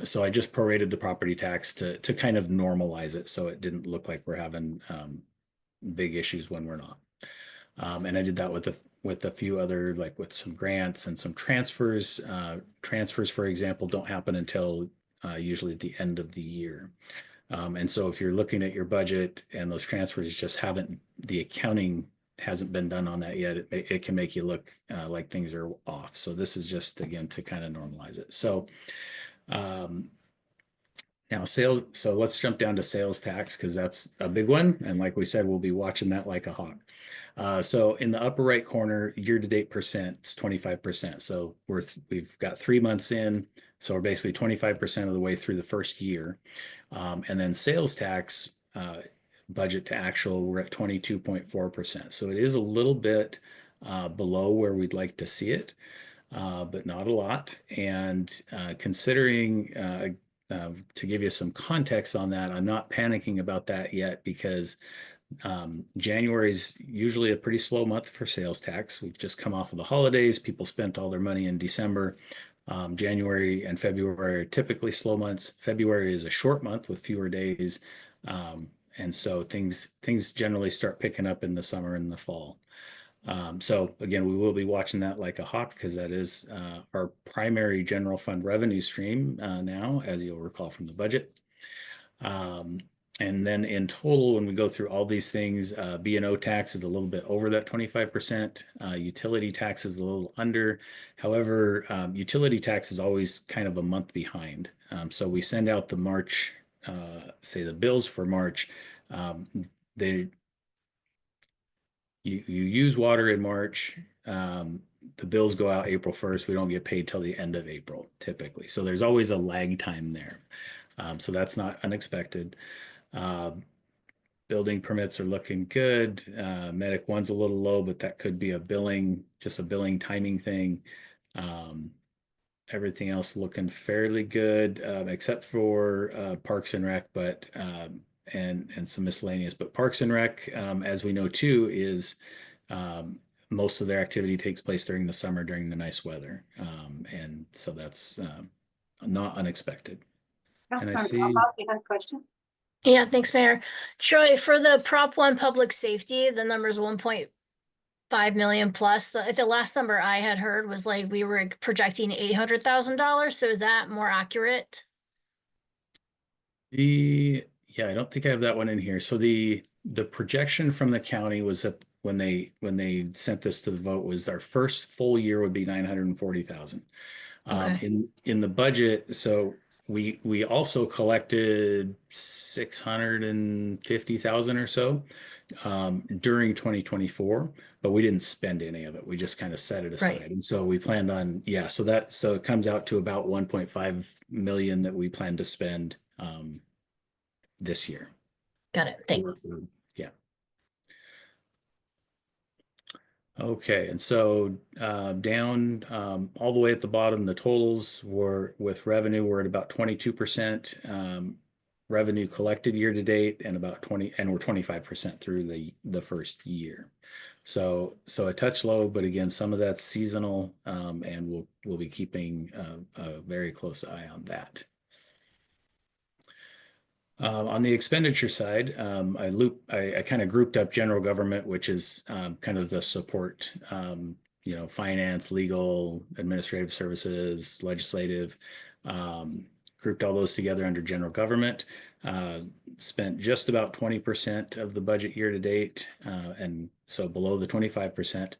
So I just prorated the property tax to kind of normalize it, so it didn't look like we're having big issues when we're not. And I did that with a few other, like with some grants and some transfers. Transfers, for example, don't happen until usually at the end of the year. And so if you're looking at your budget and those transfers just the accounting hasn't been done on that yet, it can make you look like things are off. So this is just, again, to kind of normalize it. So now sales, so let's jump down to sales tax, because that's a big one. And like we said, we'll be watching that like a hawk. So in the upper right corner, year-to-date percent, it's 25%. So we've got 3 months in, so we're basically 25% of the way through the first year. And then sales tax budget to actual, we're at 22.4%. So it is a little bit below where we'd like to see it, but not a lot. And considering, to give you some context on that, I'm not panicking about that yet, because January is usually a pretty slow month for sales tax. We've just come off of the holidays. People spent all their money in December. January and February are typically slow months. February is a short month with fewer days. And so things generally start picking up in the summer and the fall. So again, we will be watching that like a hawk, because that is our primary general fund revenue stream now, as you'll recall from the budget. And then in total, when we go through all these things, B&O tax is a little bit over that 25%. Utility tax is a little under. However, utility tax is always kind of a month behind. So we send out the March, say the bills for March. You use water in March. The bills go out April 1st. We don't get paid till the end of April, typically. So there's always a lag time there. So that's not unexpected. Building permits are looking good. Medic 1's a little low, but that could be just a billing timing thing. Everything else looking fairly good, except for Parks and Rec, but and some miscellaneous. But Parks and Rec, as we know too, is most of their activity takes place during the summer, during the nice weather, and so that's not unexpected. Councilmember Bob, you had a question? Yeah, thanks, Mayor. Troy, for the Prop 1 public safety, the number's 1.5 million plus. The last number I had heard was like we were projecting $800,000. So is that more accurate? Yeah, I don't think I have that one in here. So the projection from the county was that when they sent this to the vote, was our first full year would be 940,000. Okay. In the budget, so we also collected 650,000 or so during 2024, but we didn't spend any of it. We just kind of set it aside. Right. And so we planned on, so it comes out to about 1.5 million that we plan to spend this year. Got it. Thanks. Yeah. Okay, and so down all the way at the bottom, the totals were with revenue, we're at about 22% revenue collected year to date, and about 20, and we're 25% through the first year. So a touch low, but again, some of that's seasonal, and we'll be keeping a very close eye on that. On the expenditure side, I kind of grouped up general government, which is kind of the support, finance, legal, administrative services, legislative, grouped all those together under general government. Spent just about 20% of the budget year to date, and so below the 25%.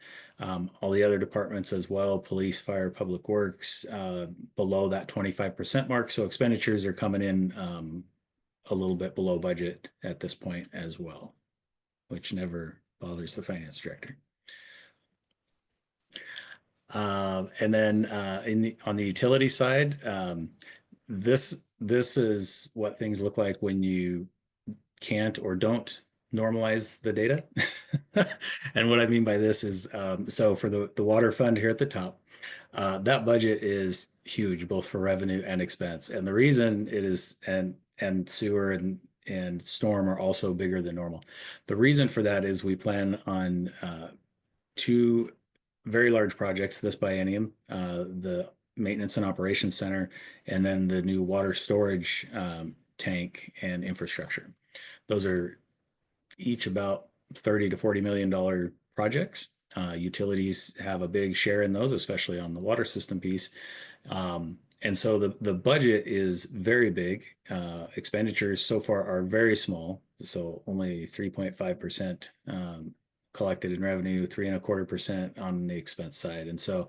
All the other departments as well, police, fire, public works, below that 25% mark. So expenditures are coming in a little bit below budget at this point as well, which never bothers the finance director. And then on the utility side, this is what things look like when you can't or don't normalize the data. And what I mean by this is, so for the water fund here at the top, that budget is huge, both for revenue and expense. And the reason it is, and sewer and storm are also bigger than normal. The reason for that is we plan on two very large projects this biennium, the maintenance and operations center, and then the new water storage tank and infrastructure. Those are each about $30 to $40 million projects. Utilities have a big share in those, especially on the water system piece. And so the budget is very big. Expenditures so far are very small, so only 3.5% collected in revenue, 3.25% on the expense side. And so,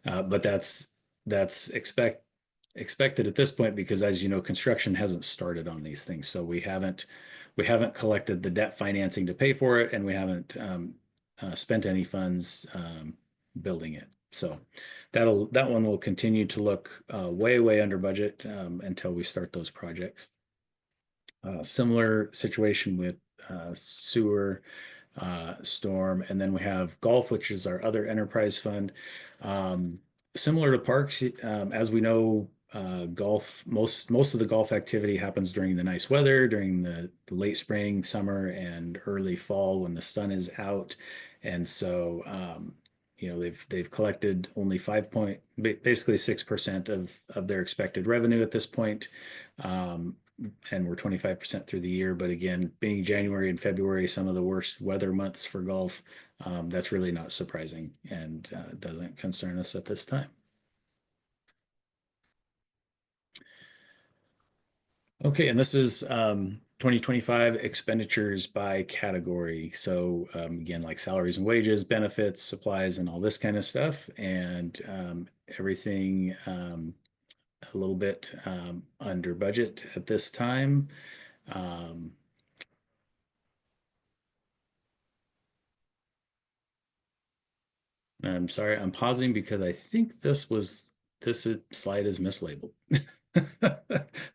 but that's expected at this point because, as you know, construction hasn't started on these things. So we haven't collected the debt financing to pay for it, and we haven't spent any funds building it. So that one will continue to look way under budget until we start those projects. Similar situation with sewer, storm, and then we have golf, which is our other enterprise fund. Similar to parks, as we know, golf, most of the golf activity happens during the nice weather, during the late spring, summer, and early fall when the sun is out. And so, they've collected only basically 6% of their expected revenue at this point. And we're 25% through the year. But again, being January and February, some of the worst weather months for golf, that's really not surprising and doesn't concern us at this time. Okay, and this is 2025 expenditures by category. So again, like salaries and wages, benefits, supplies, and all this kind of stuff. And everything a little bit under budget at this time. I'm sorry, I'm pausing because I think this slide is mislabeled.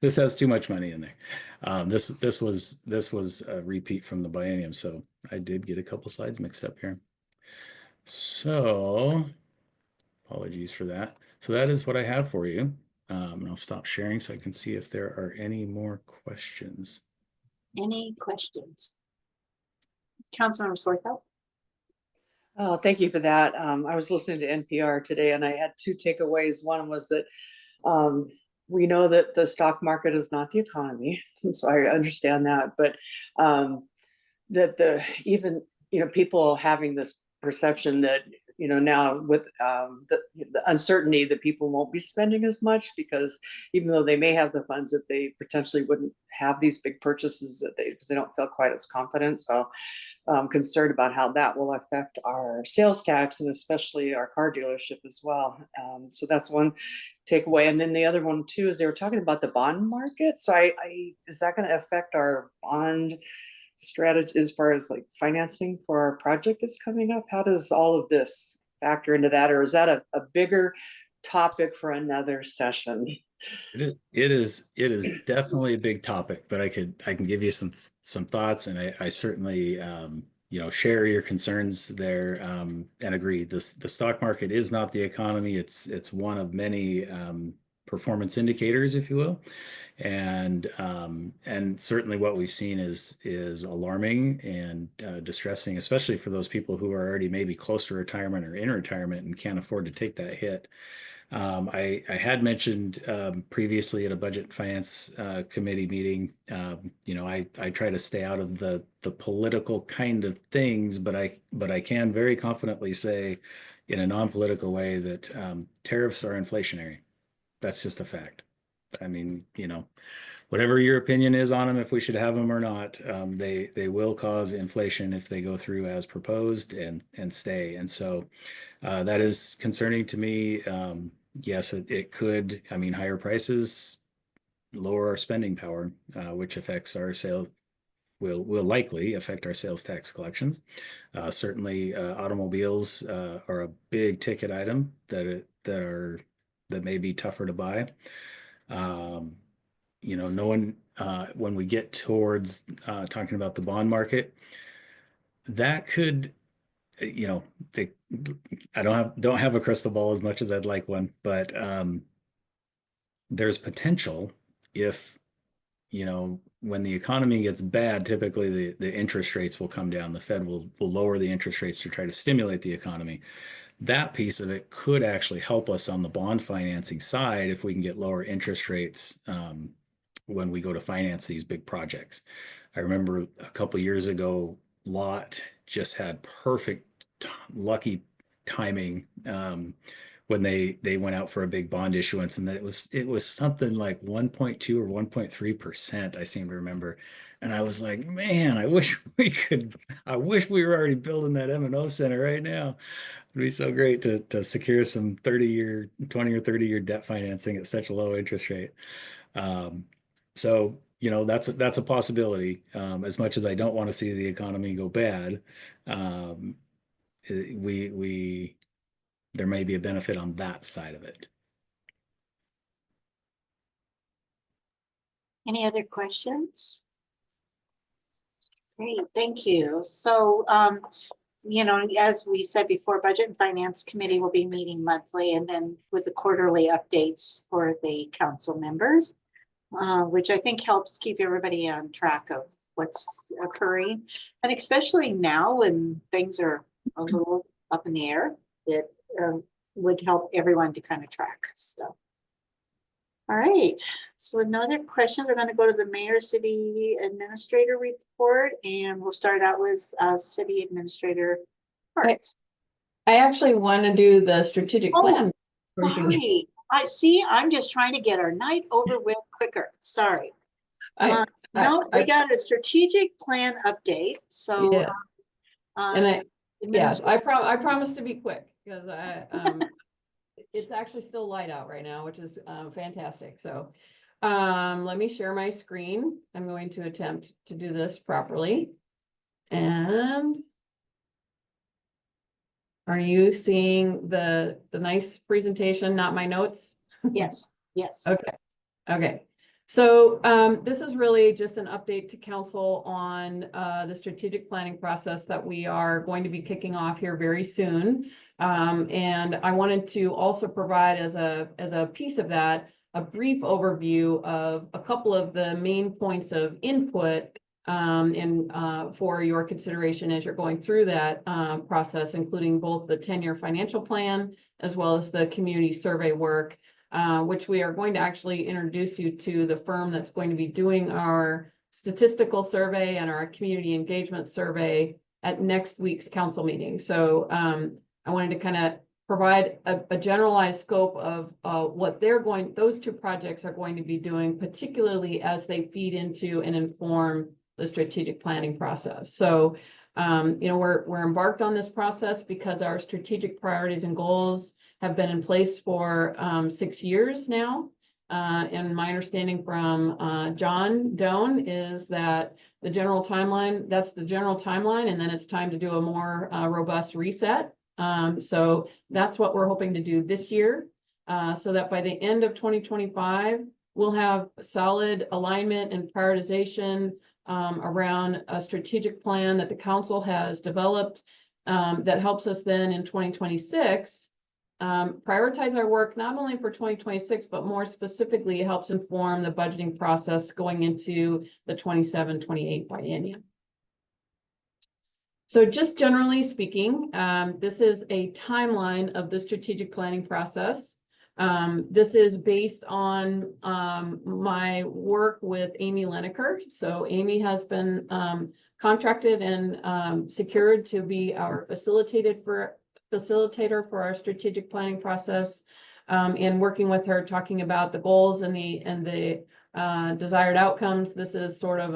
This has too much money in there. This was a repeat from the biennium, so I did get a couple slides mixed up here. So apologies for that. So that is what I have for you. And I'll stop sharing so I can see if there are any more questions. Any questions? Councilmember Swarthout? Oh, thank you for that. I was listening to NPR today and I had two takeaways. One was that we know that the stock market is not the economy, so I understand that, but that even people having this perception that now with the uncertainty that people won't be spending as much because even though they may have the funds, that they potentially wouldn't have these big purchases because they don't feel quite as confident. So I'm concerned about how that will affect our sales tax and especially our car dealership as well. So that's one takeaway. And then the other one too is they were talking about the bond market. So is that going to affect our bond strategy as far as like financing for our project that's coming up? How does all of this factor into that, or is that a bigger topic for another session? It is definitely a big topic, but I can give you some thoughts, and I certainly share your concerns there and agree. The stock market is not the economy. It's one of many performance indicators, if you will. And certainly what we've seen is alarming and distressing, especially for those people who are already maybe close to retirement or in retirement and can't afford to take that hit. I had mentioned previously at a budget and finance committee meeting, I try to stay out of the political kind of things, but I can very confidently say in a non-political way that tariffs are inflationary. That's just a fact. I mean, whatever your opinion is on them, if we should have them or not, they will cause inflation if they go through as proposed and stay. And so that is concerning to me. Yes, it could. I mean, higher prices lower our spending power, which affects our sales. Will likely affect our sales tax collections. Certainly, automobiles are a big ticket item that may be tougher to buy. No one, when we get towards talking about the bond market, that could, you know, I don't have a crystal ball as much as I'd like one, but there's potential if, you know, when the economy gets bad, typically the interest rates will come down. The Fed will lower the interest rates to try to stimulate the economy. That piece of it could actually help us on the bond financing side if we can get lower interest rates when we go to finance these big projects. I remember a couple years ago, Lot just had perfect lucky timing when they went out for a big bond issuance, and that it was something like 1.2 or 1.3%, I seem to remember. And I was like, man, I wish we were already building that M&O center right now. It'd be so great to secure some 20 or 30-year debt financing at such a low interest rate. So, you know, that's a possibility. As much as I don't want to see the economy go bad, there may be a benefit on that side of it. Any other questions? Great, thank you. So, you know, as we said before, Budget and Finance Committee will be meeting monthly, and then with the quarterly updates for the council members, which I think helps keep everybody on track of what's occurring. And especially now when things are a little up in the air, it would help everyone to kind of track stuff. All right, so another question, we're going to go to the Mayor City Administrator report, and we'll start out with City Administrator Parks. I actually want to do the strategic plan. Sorry. I see, I'm just trying to get our night over with quicker. Sorry. No, we got a strategic plan update. So, yeah. Yes, I promise to be quick because it's actually still light out right now, which is fantastic. So let me share my screen. I'm going to attempt to do this properly. And are you seeing the nice presentation, not my notes? Yes, yes. Okay. So this is really just an update to council on the strategic planning process that we are going to be kicking off here very soon. And I wanted to also provide as a piece of that, a brief overview of a couple of the main points of input for your consideration as you're going through that process, including both the 10-year financial plan as well as the community survey work, which we are going to actually introduce you to the firm that's going to be doing our statistical survey and our community engagement survey at next week's council meeting. So I wanted to kind of provide a generalized scope of what those two projects are going to be doing, particularly as they feed into and inform the strategic planning process. So, you know, we're embarked on this process because our strategic priorities and goals have been in place for 6 years now. And my understanding from John Doan is that that's the general timeline, and then it's time to do a more robust reset. So that's what we're hoping to do this year, so that by the end of 2025, we'll have solid alignment and prioritization around a strategic plan that the council has developed that helps us then in 2026 prioritize our work not only for 2026, but more specifically helps inform the budgeting process going into the 27-28 biennium. So just generally speaking, this is a timeline of the strategic planning process. This is based on my work with Amy Lineker. So Amy has been contracted and secured to be our facilitator for our strategic planning process, and working with her, talking about the goals and the desired outcomes. This is sort of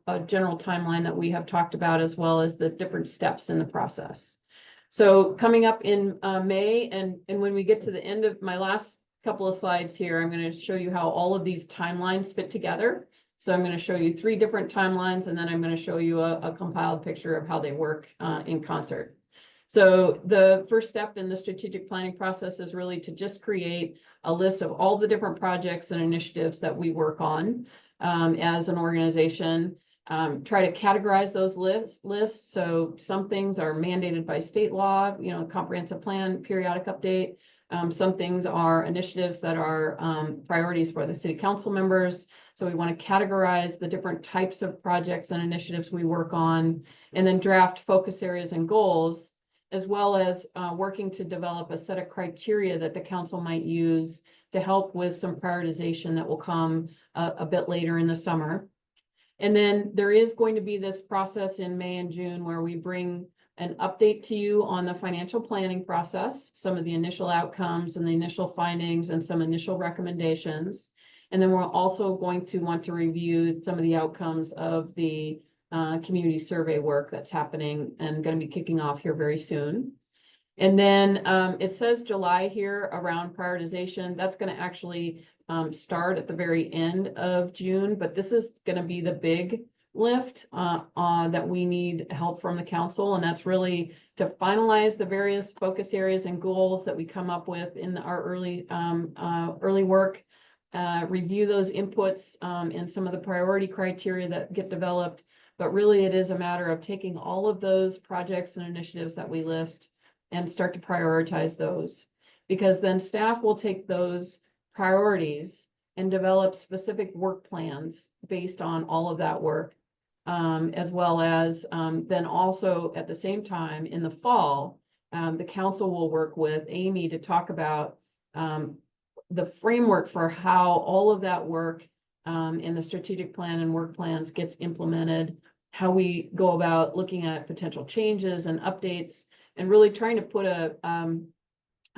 a general timeline that we have talked about, as well as the different steps in the process. So coming up in May, and when we get to the end of my last couple of slides here, I'm going to show you how all of these timelines fit together. So I'm going to show you 3 different timelines, and then I'm going to show you a compiled picture of how they work in concert. So the first step in the strategic planning process is really to just create a list of all the different projects and initiatives that we work on as an organization. try to categorize those lists. So some things are mandated by state law, you know, comprehensive plan, periodic update. Some things are initiatives that are priorities for the city council members. So we want to categorize the different types of projects and initiatives we work on, and then draft focus areas and goals, as well as working to develop a set of criteria that the council might use to help with some prioritization that will come a bit later in the summer. And then there is going to be this process in May and June where we bring an update to you on the financial planning process, some of the initial outcomes and the initial findings and some initial recommendations. And then we're also going to want to review some of the outcomes of the community survey work that's happening and going to be kicking off here very soon. And then it says July here around prioritization. That's going to actually start at the very end of June, but this is going to be the big lift that we need help from the council. And that's really to finalize the various focus areas and goals that we come up with in our early work, review those inputs and some of the priority criteria that get developed. But really it is a matter of taking all of those projects and initiatives that we list and start to prioritize those, because then staff will take those priorities and develop specific work plans based on all of that work. As well as then also at the same time in the fall, the council will work with Amy to talk about the framework for how all of that work in the strategic plan and work plans gets implemented, how we go about looking at potential changes and updates, and really trying to put a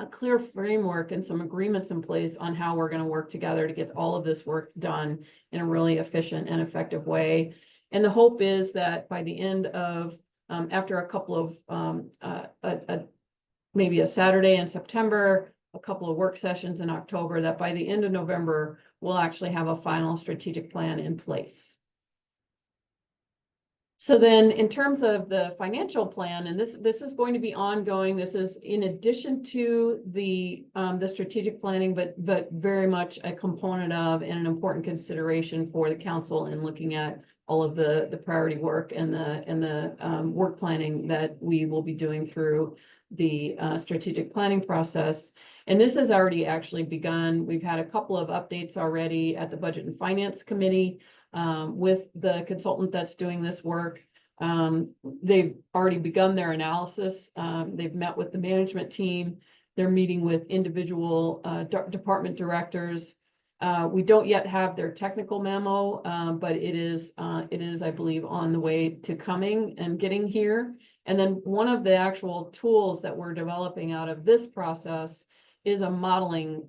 clear framework and some agreements in place on how we're going to work together to get all of this work done in a really efficient and effective way. And the hope is that by the end of, after a couple of, maybe a Saturday in September, a couple of work sessions in October, that by the end of November, we'll actually have a final strategic plan in place. So then in terms of the financial plan, and this is going to be ongoing, this is in addition to the strategic planning, but very much a component of and an important consideration for the council in looking at all of the priority work and the work planning that we will be doing through the strategic planning process. And this has already actually begun. We've had a couple of updates already at the Budget and Finance Committee with the consultant that's doing this work. They've already begun their analysis. They've met with the management team. They're meeting with individual department directors. We don't yet have their technical memo, but it is, I believe, on the way to coming and getting here. And then one of the actual tools that we're developing out of this process is a modeling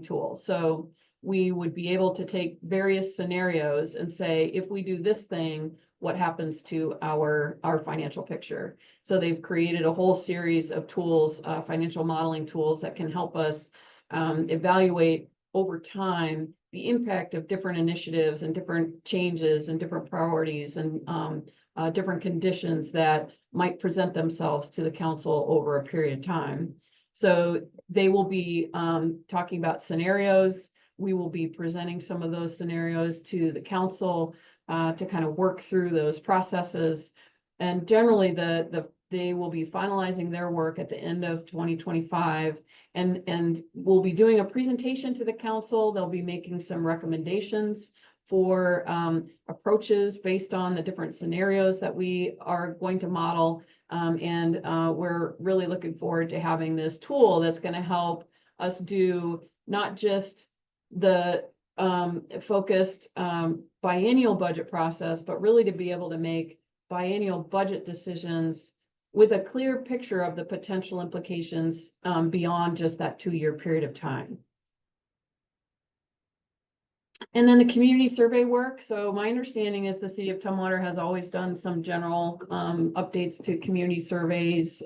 tool. So we would be able to take various scenarios and say, if we do this thing, what happens to our financial picture? So they've created a whole series of tools, financial modeling tools that can help us evaluate over time the impact of different initiatives and different changes and different priorities and different conditions that might present themselves to the council over a period of time. So they will be talking about scenarios. We will be presenting some of those scenarios to the council to kind of work through those processes. And generally they will be finalizing their work at the end of 2025 and we'll be doing a presentation to the council. They'll be making some recommendations for approaches based on the different scenarios that we are going to model. And we're really looking forward to having this tool that's going to help us do not just the focused biennial budget process, but really to be able to make biennial budget decisions with a clear picture of the potential implications beyond just that 2-year period of time. And then the community survey work. So my understanding is the city of Tumwater has always done some general updates to community surveys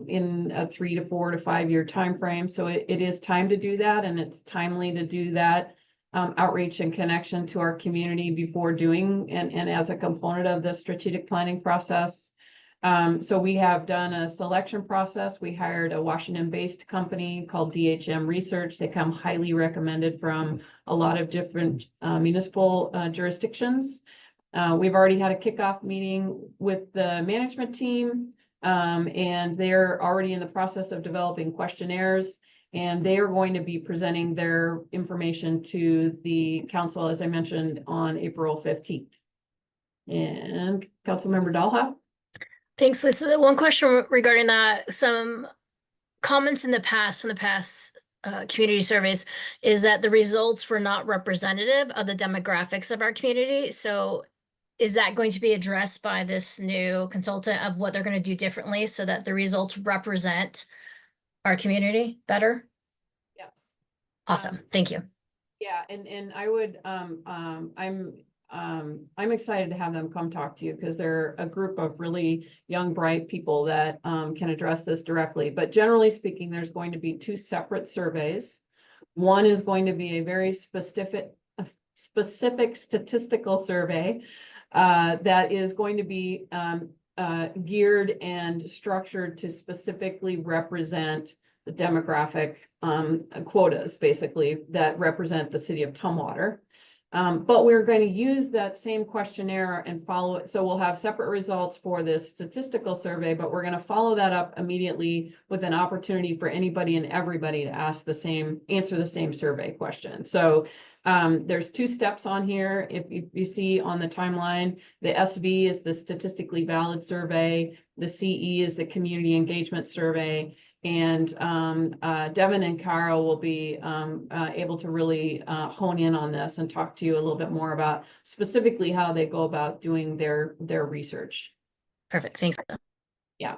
in a 3 to 4 to 5 year time frame. So it is time to do that, and it's timely to do that outreach and connection to our community before doing and as a component of the strategic planning process. So we have done a selection process. We hired a Washington-based company called DHM Research. They come highly recommended from a lot of different municipal jurisdictions. We've already had a kickoff meeting with the management team. And they're already in the process of developing questionnaires, and they are going to be presenting their information to the council, as I mentioned, on April 15th. And Councilmember Dahlhoff? Thanks, Lisa. The one question regarding that, some comments in the past, from the past community surveys, is that the results were not representative of the demographics of our community. So is that going to be addressed by this new consultant of what they're going to do differently so that the results represent our community better? Yes. Awesome. Thank you. Yeah, and I would, I'm excited to have them come talk to you because they're a group of really young, bright people that can address this directly. But generally speaking, there's going to be 2 separate surveys. One is going to be a very specific statistical survey that is going to be geared and structured to specifically represent the demographic quotas, basically, that represent the city of Tumwater. But we're going to use that same questionnaire and follow it. So we'll have separate results for this statistical survey, but we're going to follow that up immediately with an opportunity for anybody and everybody to answer the same survey question. So there's 2 steps on here. If you see on the timeline, the SV is the statistically valid survey. The CE is the community engagement survey. And Devin and Kara will be able to really hone in on this and talk to you a little bit more about specifically how they go about doing their research. Perfect. Thanks. Yeah.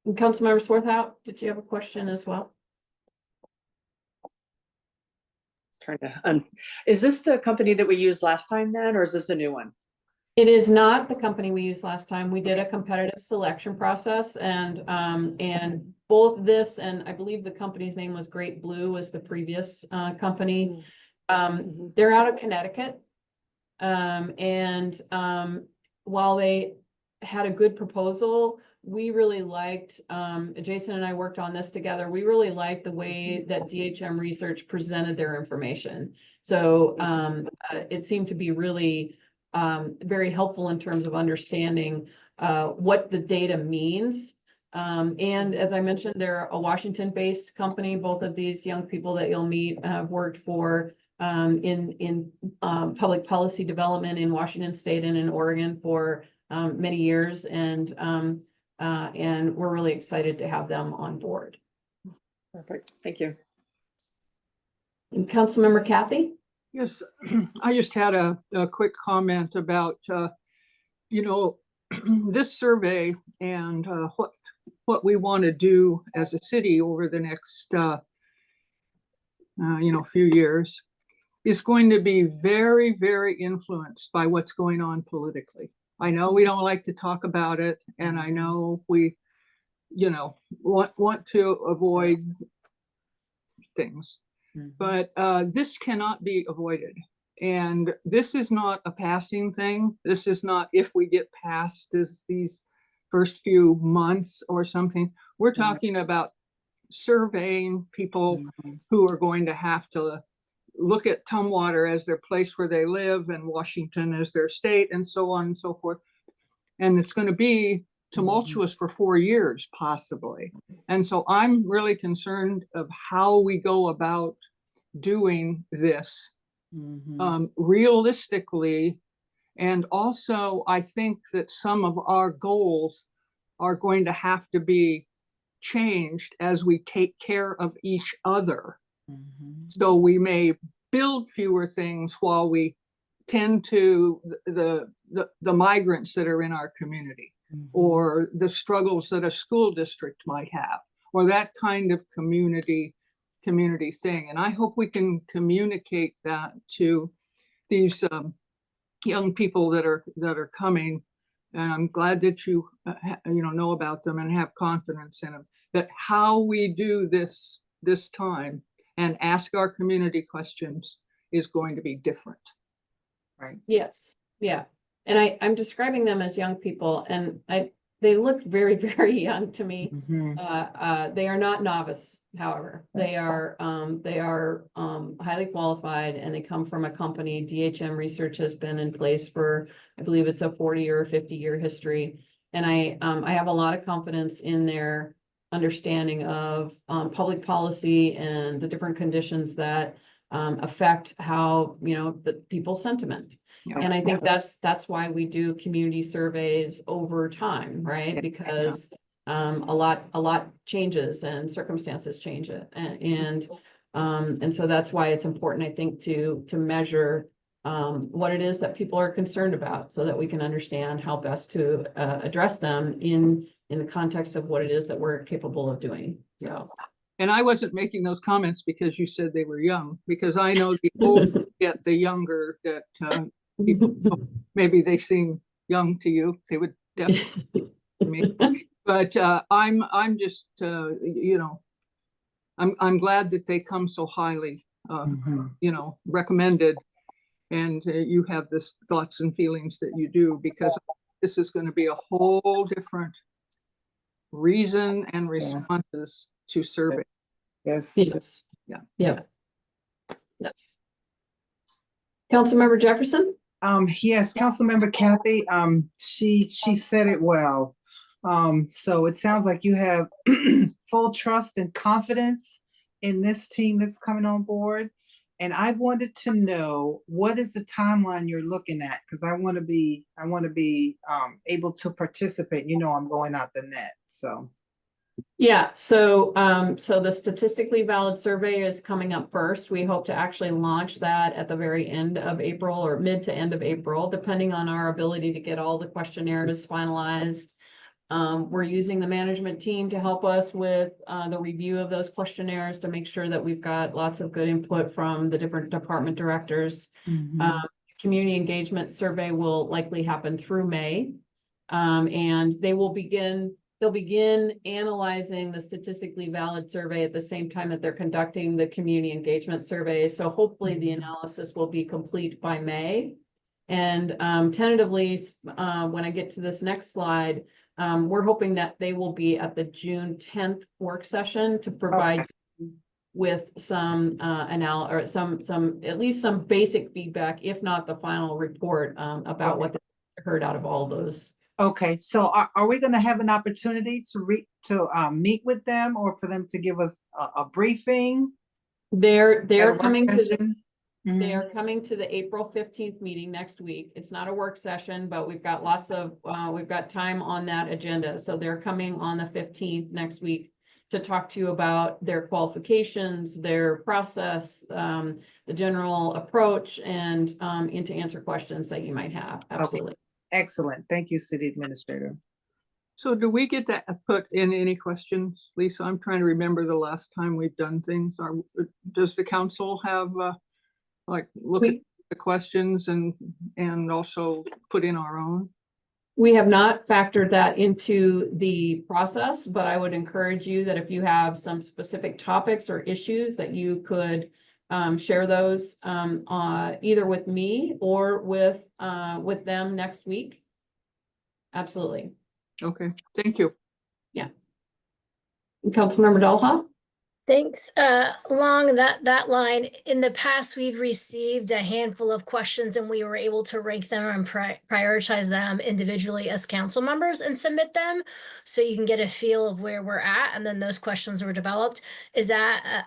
And Councilmember Swarthout, did you have a question as well? Is this the company that we used last time then, or is this a new one? It is not the company we used last time. We did a competitive selection process, and both this and I believe the company's name was Great Blue was the previous company. They're out of Connecticut. While they had a good proposal, we really liked, Jason and I worked on this together. We really liked the way that DHM Research presented their information. So it seemed to be really very helpful in terms of understanding what the data means. And as I mentioned, they're a Washington-based company. Both of these young people that you'll meet have worked for in public policy development in Washington State and in Oregon for many years, and we're really excited to have them on board. Perfect. Thank you. And Councilmember Kathy? Yes, I just had a quick comment about, this survey and what we want to do as a city over the next, few years is going to be very, very influenced by what's going on politically. I know we don't like to talk about it, and I know we, want to avoid things. But this cannot be avoided. And this is not a passing thing. This is not if we get past these first few months or something. We're talking about surveying people who are going to have to look at Tumwater as their place where they live and Washington as their state and so on and so forth. And it's going to be tumultuous for 4 years, possibly. And so I'm really concerned of how we go about doing this realistically. And also, I think that some of our goals are going to have to be changed as we take care of each other. So we may build fewer things while we tend to the migrants that are in our community, or the struggles that a school district might have, or that kind of community thing. And I hope we can communicate that to these young people that are coming. And I'm glad that you know about them and have confidence in them, that how we do this time and ask our community questions is going to be different. Right. Yes. Yeah. And I'm describing them as young people, and they look very, very young to me. Mhm. They are not novice, however, they are highly qualified, and they come from a company. DHM Research has been in place for, I believe it's a 40 or 50-year history. And I have a lot of confidence in their understanding of public policy and the different conditions that affect how, the people's sentiment. Yeah. And I think that's why we do community surveys over time, right? Yeah. Because a lot changes and circumstances change it. And so that's why it's important, I think, to measure what it is that people are concerned about, so that we can understand how best to address them in the context of what it is that we're capable of doing. So. And I wasn't making those comments because you said they were young, because I know the older you get, the younger that people, maybe they seem young to you. They would definitely to me. But I'm just I'm glad that they come so highly Mhm. recommended, and you have this thoughts and feelings that you do, because this is going to be a whole different reason and responses to survey. Yes. Yes. Yeah. Yes. Councilmember Jefferson? Yes, Councilmember Kathy, she said it well. So it sounds like you have full trust and confidence in this team that's coming on board. And I wanted to know, what is the timeline you're looking at? Because I want to be able to participate. I'm going out the net, so. Yeah, so the statistically valid survey is coming up first. We hope to actually launch that at the very end of April, or mid to end of April, depending on our ability to get all the questionnaires finalized. We're using the management team to help us with the review of those questionnaires, to make sure that we've got lots of good input from the different department directors. Community engagement survey will likely happen through May. And they'll begin analyzing the statistically valid survey at the same time that they're conducting the community engagement survey. So hopefully the analysis will be complete by May. And tentatively, when I get to this next slide, we're hoping that they will be at the June 10th work session to provide with some or at least some basic feedback, if not the final report, about what they heard out of all those. Okay, so are we going to have an opportunity to meet with them, or for them to give us a briefing? They're at a work coming to the session? They are coming to the April 15th meeting next week. It's not a work session, but we've got we've got time on that agenda. So they're coming on the 15th next week to talk to you about their qualifications, their process, the general approach, and to answer questions that you might have. Absolutely. Okay. Excellent. Thank you, City Administrator. So do we get to put in any questions, Lisa? I'm trying to remember the last time we've done things. Does the council have look at the questions and also put in our own? We have not factored that into the process, but I would encourage you that if you have some specific topics or issues, that you could share those either with me or with them next week. Absolutely. Okay, thank you. Yeah. Councilmember Dolha? Thanks. Along that line, in the past, we've received a handful of questions and we were able to rank them and prioritize them individually as council members and submit them. So you can get a feel of where we're at, and then those questions were developed. Is that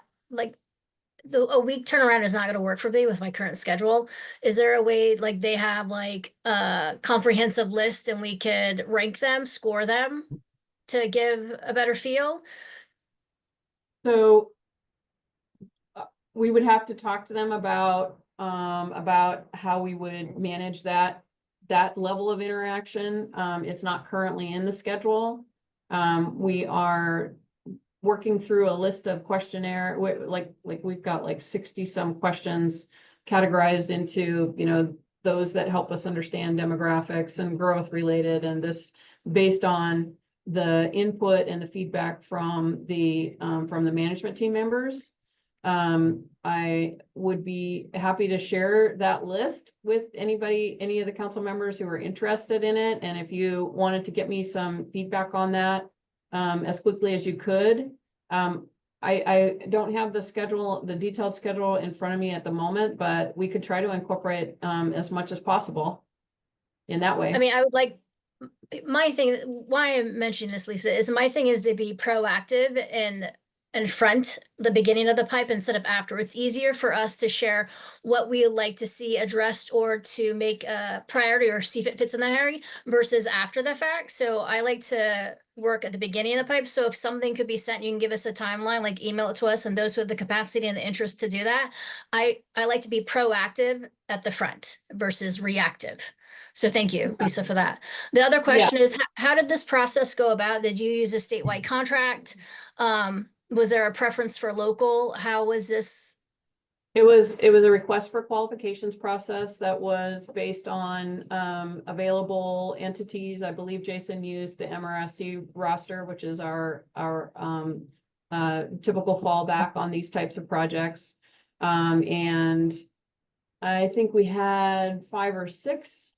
a week turnaround is not going to work for me with my current schedule? Is there a way they have a comprehensive list and we could rank them, score them to give a better feel? So we would have to talk to them about how we would manage that level of interaction. It's not currently in the schedule. We are working through a list of questionnaire, we've got 60 some questions categorized into, those that help us understand demographics and growth related, and this based on the input and the feedback from the management team members. I would be happy to share that list with anybody, any of the council members who are interested in it. And if you wanted to get me some feedback on that, as quickly as you could. I don't have the schedule, the detailed schedule in front of me at the moment, but we could try to incorporate, as much as possible in that way. I mean, I would like, my thing, why I'm mentioning this, Lisa, is my thing is to be proactive and front the beginning of the pipe instead of after. It's easier for us to share what we would like to see addressed or to make a priority or see if it fits in the hurry versus after the fact. So I like to work at the beginning of the pipe. So if something could be sent, you can give us a timeline, like email it to us, and those who have the capacity and the interest to do that. I like to be proactive at the front versus reactive. So thank you, Lisa, for that. The other question is, how did this process go about? Did you use a statewide contract? Was there a preference for local? How was this? It was a request for qualifications process that was based on available entities. I believe Jason used the MRSC roster, which is our typical fallback on these types of projects. And I think we had 5 or 6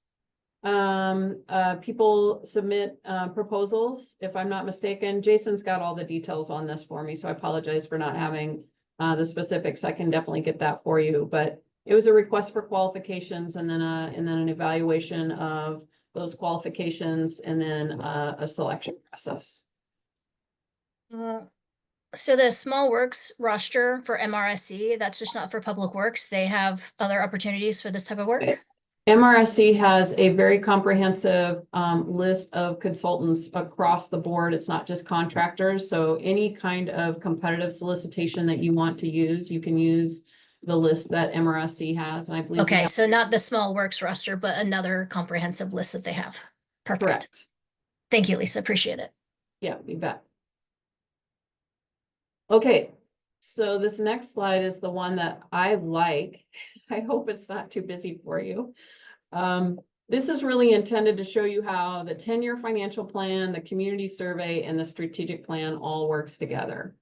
people submit proposals, if I'm not mistaken. Jason's got all the details on this for me, so I apologize for not having the specifics. I can definitely get that for you, but it was a request for qualifications and then an evaluation of those qualifications and then a selection process. So the small works roster for MRSC, that's just not for public works. They have other opportunities for this type of work. MRSC has a very comprehensive list of consultants across the board. It's not just contractors. So any kind of competitive solicitation that you want to use, you can use the list that MRSC has. And I believe. Okay, so not the small works roster, but another comprehensive list that they have. Perfect. Correct. Thank you, Lisa. Appreciate it. Yeah, you bet. Okay, so this next slide is the one that I like. I hope it's not too busy for you. This is really intended to show you how the 10-year financial plan, the community survey, and the strategic plan all works together.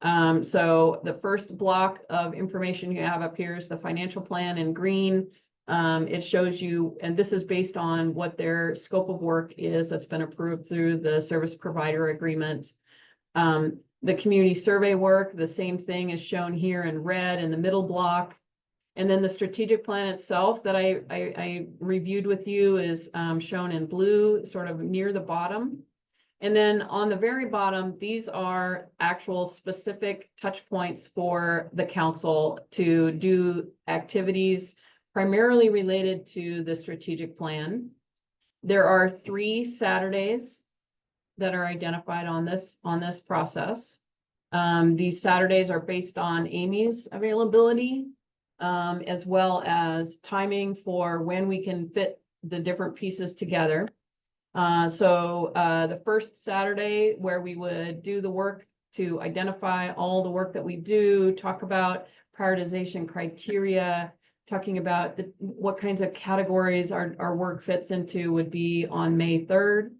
So the first block of information you have up here is the financial plan in green. It shows you, and this is based on what their scope of work is that's been approved through the service provider agreement. The community survey work, the same thing is shown here in red in the middle block. And then the strategic plan itself that I reviewed with you is shown in blue, sort of near the bottom. And then on the very bottom, these are actual specific touch points for the council to do activities primarily related to the strategic plan. There are 3 Saturdays that are identified on this process. These Saturdays are based on Amy's availability, as well as timing for when we can fit the different pieces together. So the first Saturday where we would do the work to identify all the work that we do, talk about prioritization criteria, talking about what kinds of categories our work fits into would be on May 3rd.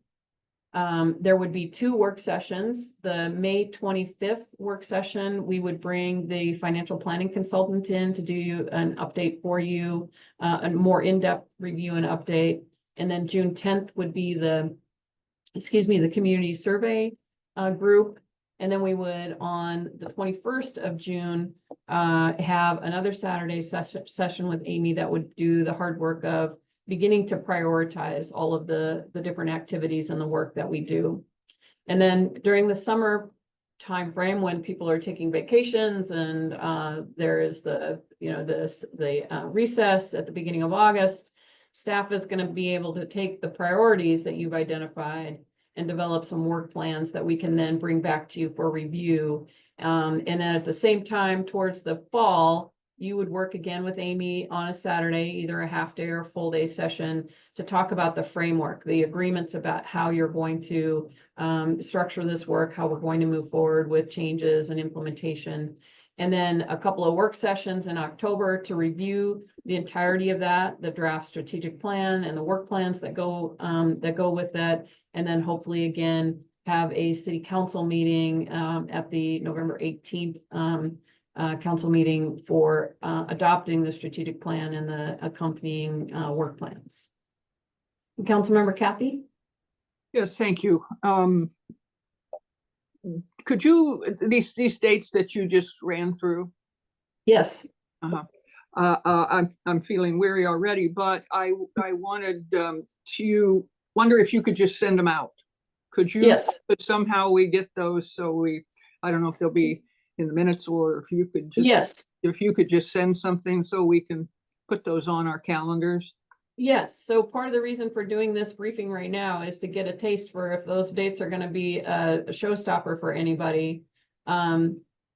There would be 2 work sessions. The May 25th work session, we would bring the financial planning consultant in to do an update for you, a more in-depth review and update. And then June 10th would be the community survey group. And then we would, on the 21st of June, have another Saturday session with Amy that would do the hard work of beginning to prioritize all of the different activities and the work that we do. And then during the summer timeframe, when people are taking vacations and there is the recess at the beginning of August, staff is going to be able to take the priorities that you've identified and develop some work plans that we can then bring back to you for review. And then at the same time, towards the fall, you would work again with Amy on a Saturday, either a half day or a full day session, to talk about the framework, the agreements about how you're going to structure this work, how we're going to move forward with changes and implementation. And then a couple of work sessions in October to review the entirety of that, the draft strategic plan and the work plans that go with that. And then hopefully again, have a city council meeting at the November 18th council meeting for adopting the strategic plan and the accompanying work plans. Councilmember Kathy? Yes, thank you. Could you, these dates that you just ran through, Yes. I'm feeling weary already, but I wanted to wonder if you could just send them out. Could you? Yes. But somehow we get those, so I don't know if they'll be in the minutes, or if you could just, Yes. if you could just send something so we can put those on our calendars. Yes, so part of the reason for doing this briefing right now is to get a taste for if those dates are gonna be a showstopper for anybody.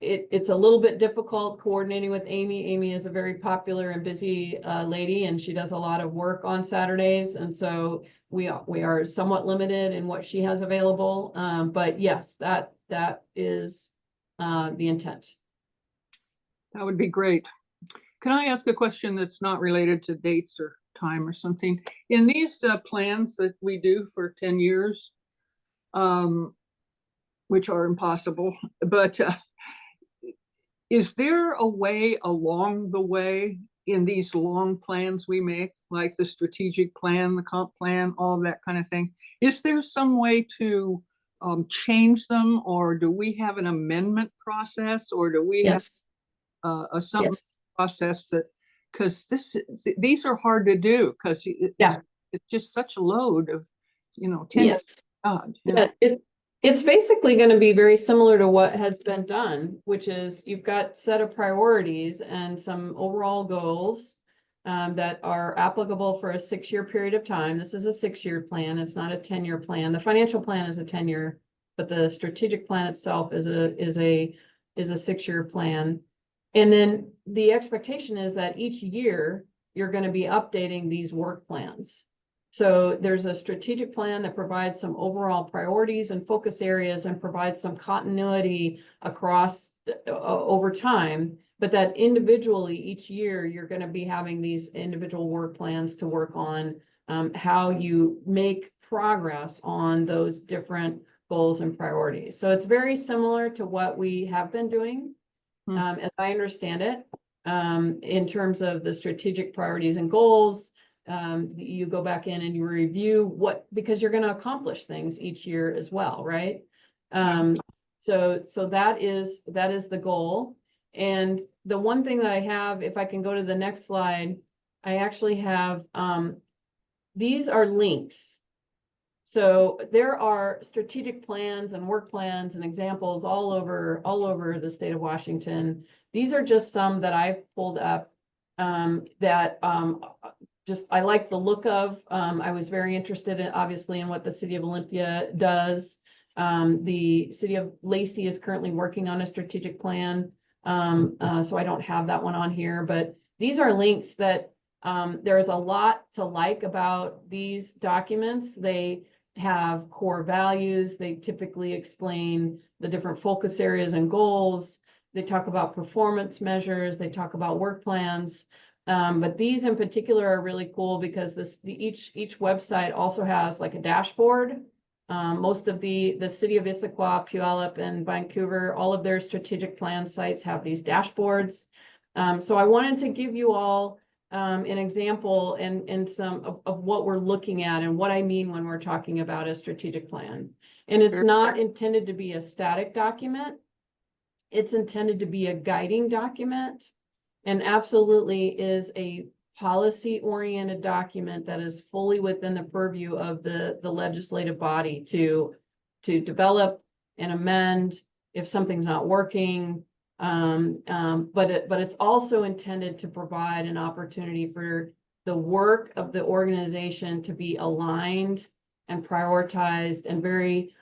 It's a little bit difficult coordinating with Amy. Amy is a very popular and busy lady, and she does a lot of work on Saturdays, and so we are somewhat limited in what she has available. But yes, that is the intent. That would be great. Can I ask a question that's not related to dates or time or something? In these plans that we do for 10 years, which are impossible, but is there a way along the way in these long plans we make, like the strategic plan, the comp plan, all that kind of thing? Is there some way to change them, or do we have an amendment process, or do we Yes. have some Yes. process that, because these are hard to do, because Yeah. it's just such a load of, 10. Yes. God, Yeah, it's basically going to be very similar to what has been done, which is you've got set of priorities and some overall goals that are applicable for a 6-year period of time. This is a 6-year plan. It's not a 10-year plan. The financial plan is a 10-year, but the strategic plan itself is a 6-year plan. And then the expectation is that each year you're going to be updating these work plans. So there's a strategic plan that provides some overall priorities and focus areas and provides some continuity across over time, but that individually each year you're going to be having these individual work plans to work on how you make progress on those different goals and priorities. So it's very similar to what we have been doing, as I understand it, in terms of the strategic priorities and goals. You go back in and you review because you're going to accomplish things each year as well, right? So that is the goal. And the one thing that I have, if I can go to the next slide, I actually have, these are links. So there are strategic plans and work plans and examples all over the state of Washington. These are just some that I've pulled up that just I like the look of. I was very interested in, obviously, in what the city of Olympia does. The city of Lacey is currently working on a strategic plan. So I don't have that one on here, but these are links that there is a lot to like about these documents. They have core values. They typically explain the different focus areas and goals. They talk about performance measures. They talk about work plans. But these in particular are really cool because each website also has like a dashboard. Most of the city of Issaquah, Puyallup, and Vancouver, all of their strategic plan sites have these dashboards. So I wanted to give you all an example and some of what we're looking at and what I mean when we're talking about a strategic plan. And it's not intended to be a static document. It's intended to be a guiding document, and absolutely is a policy-oriented document that is fully within the purview of the legislative body to develop and amend if something's not working. But it's also intended to provide an opportunity for the work of the organization to be aligned and prioritized and very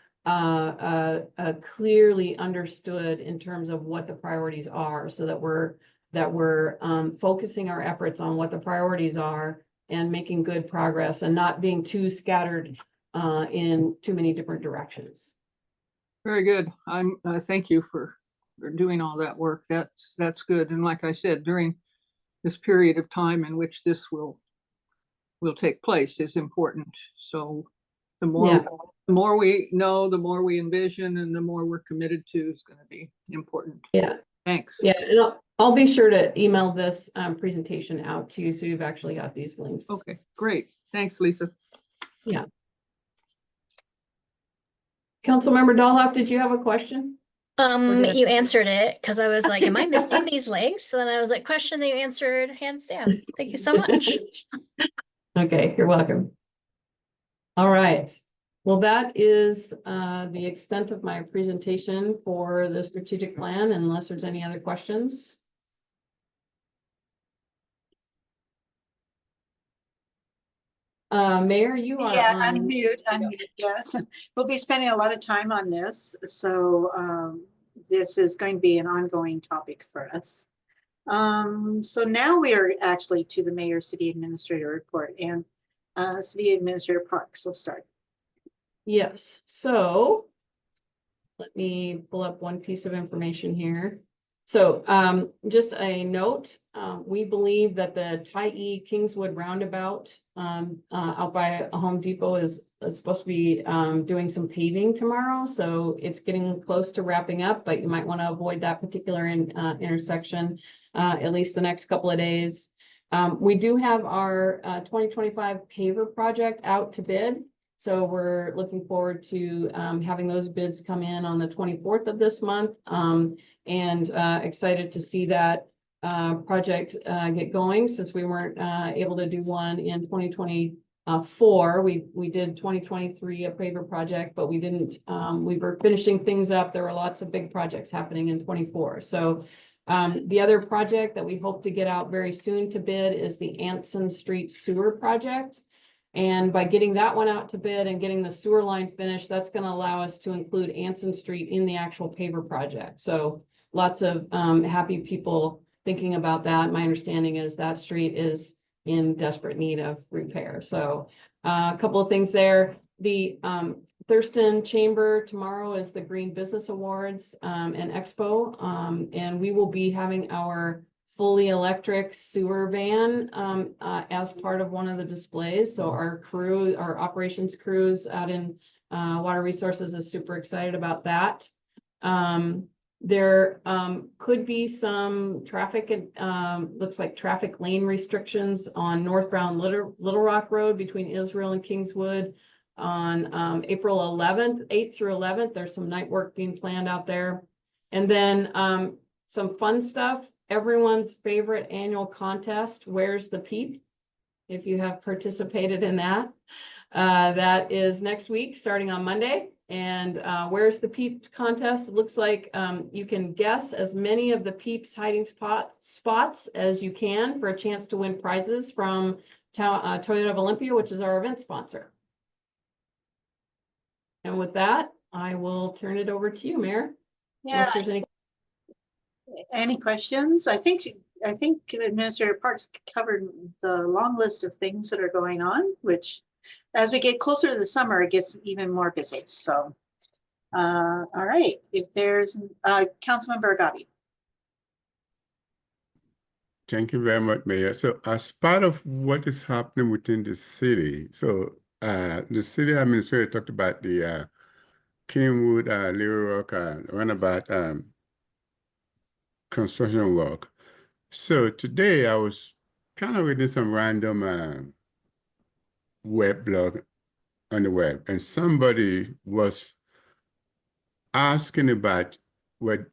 clearly understood in terms of what the priorities are, so that we're focusing our efforts on what the priorities are and making good progress and not being too scattered in too many different directions. Very good. Thank you for doing all that work. That's good. And like I said, during this period of time in which this will take place is important. So the more we know, the more we envision, and the more we're committed to is going to be important. Yeah. Thanks. Yeah, and I'll be sure to email this presentation out to you, so you've actually got these links. Okay, great. Thanks, Lisa. Councilmember Dahlhoff, did you have a question? did I- You answered it because I was like, am I missing these links? And then I was like, question that you answered hands down. Thank you so much. Okay, you're welcome. All right. Well, that is the extent of my presentation for the strategic plan, unless there's any other questions. Mayor, you are Yeah, on. unmute, yes. We'll be spending a lot of time on this, so this is going to be an ongoing topic for us. So now we are actually to the Mayor City Administrator report, and City Administrator Parks will start. Yes, so let me pull up one piece of information here. So just a note, we believe that the Tyee Kingswood roundabout out by Home Depot is supposed to be doing some paving tomorrow. So it's getting close to wrapping up, but you might want to avoid that particular intersection at least the next couple of days. We do have our 2025 paver project out to bid. So we're looking forward to having those bids come in on the 24th of this month, and excited to see that project get going, since we weren't able to do one in 2024. We did 2023 a paver project, but we didn't. We were finishing things up. There were lots of big projects happening in 24. So the other project that we hope to get out very soon to bid is the Anson Street Sewer Project. And by getting that one out to bid and getting the sewer line finished, that's going to allow us to include Anson Street in the actual paver project. So lots of happy people thinking about that. My understanding is that street is in desperate need of repair. So a couple of things there. The Thurston Chamber tomorrow is the Green Business Awards and Expo. And we will be having our fully electric sewer van as part of one of the displays. So our crew, our operations crews out in Water Resources is super excited about that. There could be some traffic, looks like traffic lane restrictions on northbound Little Rock Road between Israel and Kingswood on April 11th, 8th through 11th. There's some night work being planned out there. And then some fun stuff. Everyone's favorite annual contest, Where's the Peep? If you have participated in that, that is next week, starting on Monday. And Where's the Peep contest? It looks like you can guess as many of the Peeps hiding spots as you can for a chance to win prizes from Toyota of Olympia, which is our event sponsor. And with that, I will turn it over to you, Mayor. Yeah. Unless there's Any questions? I think Administrator Parks covered the long list of things that are going on, which as we get closer to the summer, it gets even more busy. So, all right, if there's Councilmember Agabi. Thank you very much, Mayor. So as part of what is happening within the city, so the city administrator talked about the Kingwood, Little Rock, runabout construction work. So today I was kind of reading some random web blog on the web, and somebody was asking about what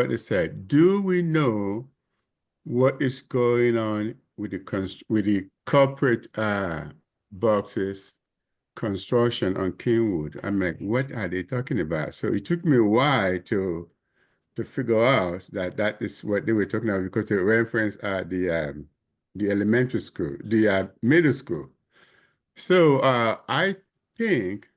they said. Do we know what is going on with the corporate boxes construction on Kingwood? I'm like, what are they talking about? So it took me a while to figure out that is what they were talking about, because the reference are the elementary school, the middle school. So I think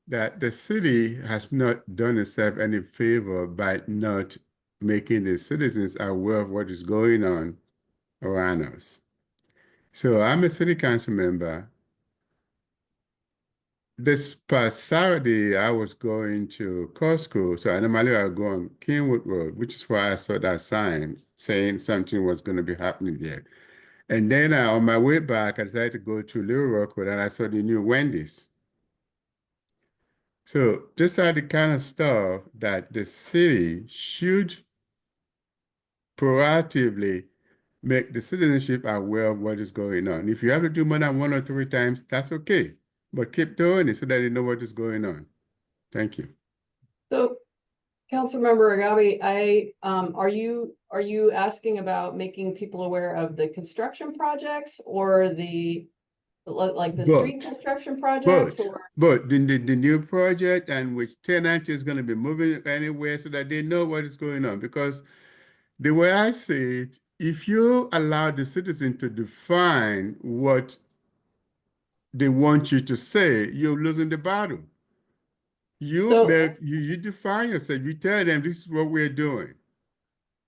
that the city has not done itself any favor by not making the citizens aware of what is going on around us. So I'm a city council member. This past Saturday, I was going to Costco. So normally I go on Kingwood Road, which is why I saw that sign saying something was going to be happening there. And then on my way back, I decided to go to Little Rock Road, and I saw the new Wendy's. So these are the kind of stuff that the city should proactively make the citizenship aware of what is going on. If you have to do more than 1 or 3 times, that's okay. But keep doing it so that they know what is going on. Thank you. So, Councilmember Agabi, are you asking about making people aware of the construction projects or like the street Both. construction projects? But the new project and which tenant is going to be moving anywhere so that they know what is going on. Because the way I see it, if you allow the citizen to define what they want you to say, you're losing the battle. You define yourself, you tell them this is what we're doing.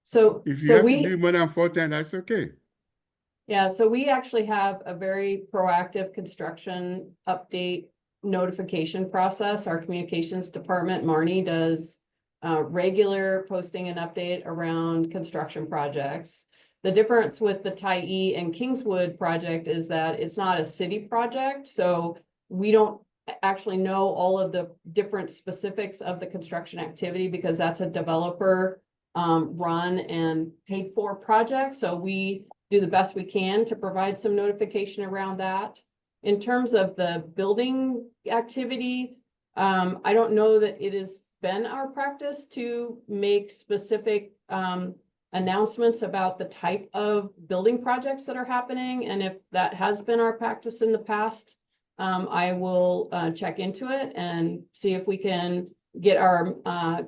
If you have to do more than 4 times, that's okay. Yeah, so we actually have a very proactive construction update notification process. Our communications department, Marnie, does regular posting and update around construction projects. The difference with the Tyee and Kingswood project is that it's not a city project, so we don't actually know all of the different specifics of the construction activity because that's a developer run and paid for project. So we do the best we can to provide some notification around that. In terms of the building activity, I don't know that it has been our practice to make specific announcements about the type of building projects that are happening. And if that has been our practice in the past, I will check into it and see if we can get our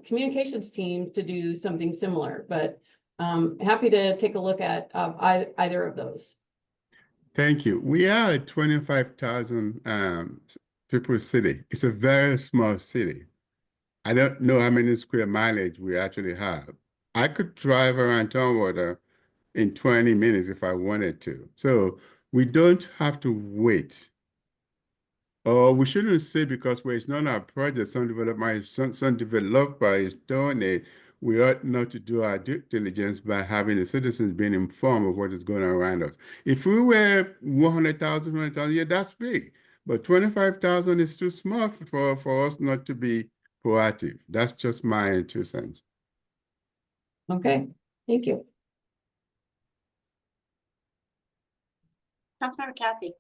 communications team to do something similar. But happy to take a look at either of those. Thank you. We are a 25,000 people city. It's a very small city. I don't know how many square mileage we actually have. I could drive around Tumwater in 20 minutes if I wanted to. So we don't have to wait. Or we shouldn't say because it's not our project, some developer is doing it, we ought not to do our due diligence by having the citizens being informed of what is going on around us. If we were 100,000, yeah, that's big. But 25,000 is too small for us not to be proactive. That's just my 2 cents. Okay, thank you. Councilmember Kathy.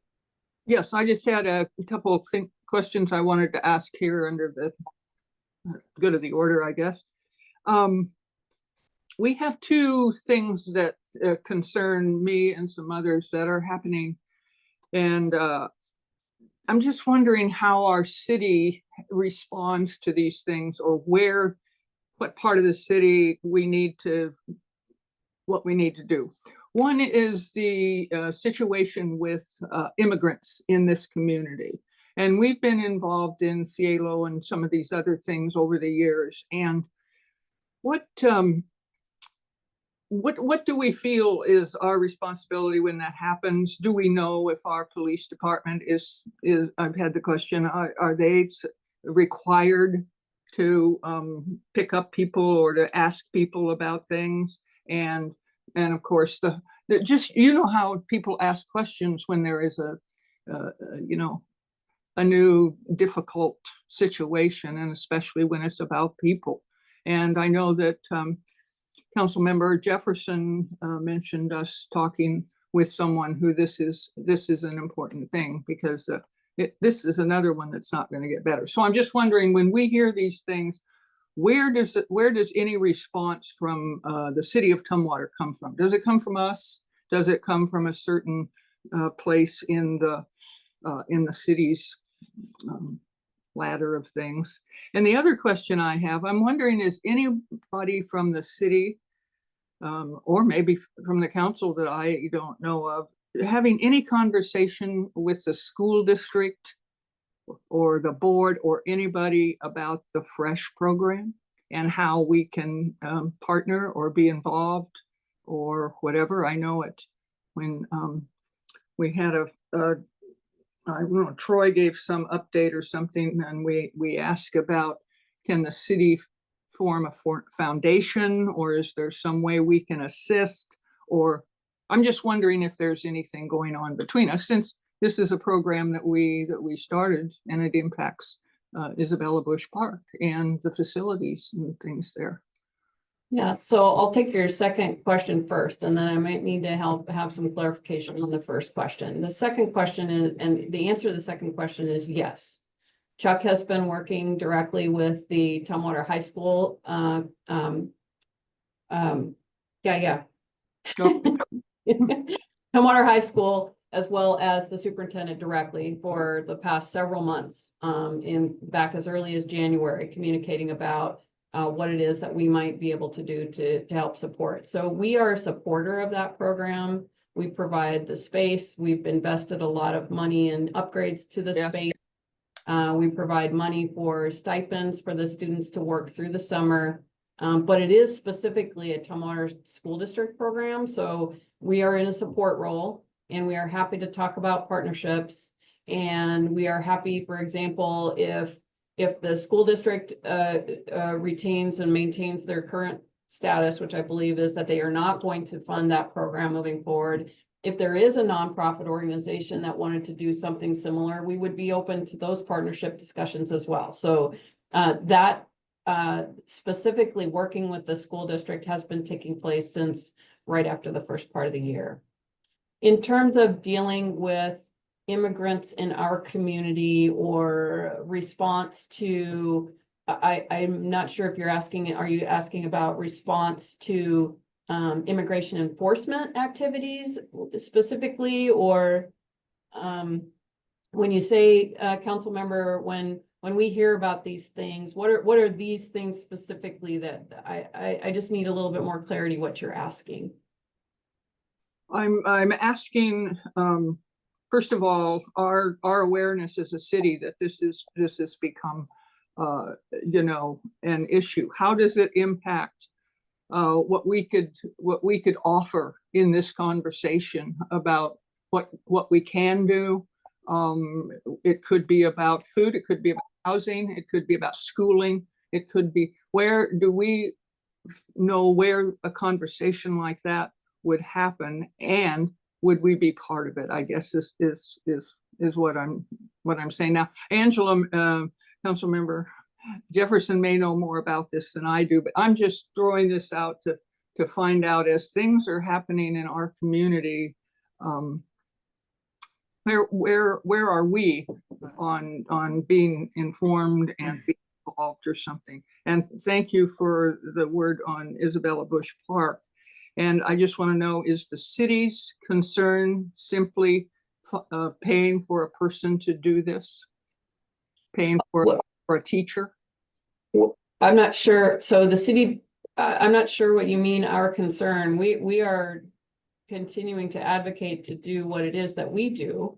Yes, I just had a couple of questions I wanted to ask here under the good of the order, I guess. We have 2 things that concern me and some others that are happening. And I'm just wondering how our city responds to these things, or what part of the city what we need to do. One is the situation with immigrants in this community. And we've been involved in Cielo and some of these other things over the years. And what do we feel is our responsibility when that happens? Do we know if our police department is I've had the question, are they required to pick up people or to ask people about things? And of course, just, how people ask questions when there is a new difficult situation, and especially when it's about people. And I know that Councilmember Jefferson mentioned us talking with someone who this is an important thing, because this is another one that's not going to get better. So I'm just wondering, when we hear these things, where does any response from the city of Tumwater come from? Does it come from us? Does it come from a certain place in the city's ladder of things? And the other question I have, I'm wondering, is anybody from the city or maybe from the council that I don't know of having any conversation with the school district or the board or anybody about the FRESH program and how we can partner or be involved or whatever? I know when we had I don't know, Troy gave some update or something, and we asked about, can the city form a foundation, or is there some way we can assist? Or I'm just wondering if there's anything going on between us, since this is a program that we started and it impacts Isabella Bush Park and the facilities and things there. Yeah, so I'll take your second question first, and then I might need to have some clarification on the first question. The second question is, and the answer to the second question is yes. Chuck has been working directly with the Tumwater High School. Tumwater High School, as well as the superintendent directly for the past several months, back as early as January, communicating about what it is that we might be able to do to help support. So we are a supporter of that program. We provide the space. We've invested a lot of money in upgrades to the space. We provide money for stipends for the students to work through the summer. But it is specifically a Tumwater School District program. So we are in a support role, and we are happy to talk about partnerships. And we are happy, for example, if the school district retains and maintains their current status, which I believe is that they are not going to fund that program moving forward. If there is a nonprofit organization that wanted to do something similar, we would be open to those partnership discussions as well. So specifically working with the school district has been taking place since right after the first part of the year. In terms of dealing with immigrants in our community or response to, I'm not sure if you're asking, are you asking about response to immigration enforcement activities specifically, or when you say, council member, when we hear about these things, what are these things specifically that I just need a little bit more clarity what you're asking? I'm asking, first of all, our awareness as a city that this has become, an issue. How does it impact what we could offer in this conversation about what we can do? It could be about food, it could be about housing, it could be about schooling, it could be, where do we know where a conversation like that would happen, and would we be part of it? I guess is what I'm saying now. Angela, council member Jefferson may know more about this than I do, but I'm just throwing this out to find out, as things are happening in our community, where are we on being informed and being involved or something? And thank you for the word on Isabella Bush Park. And I just want to know, is the city's concern simply paying for a person to do this? Paying for a teacher? I'm not sure. So the city, I'm not sure what you mean, our concern. We are continuing to advocate to do what it is that we do.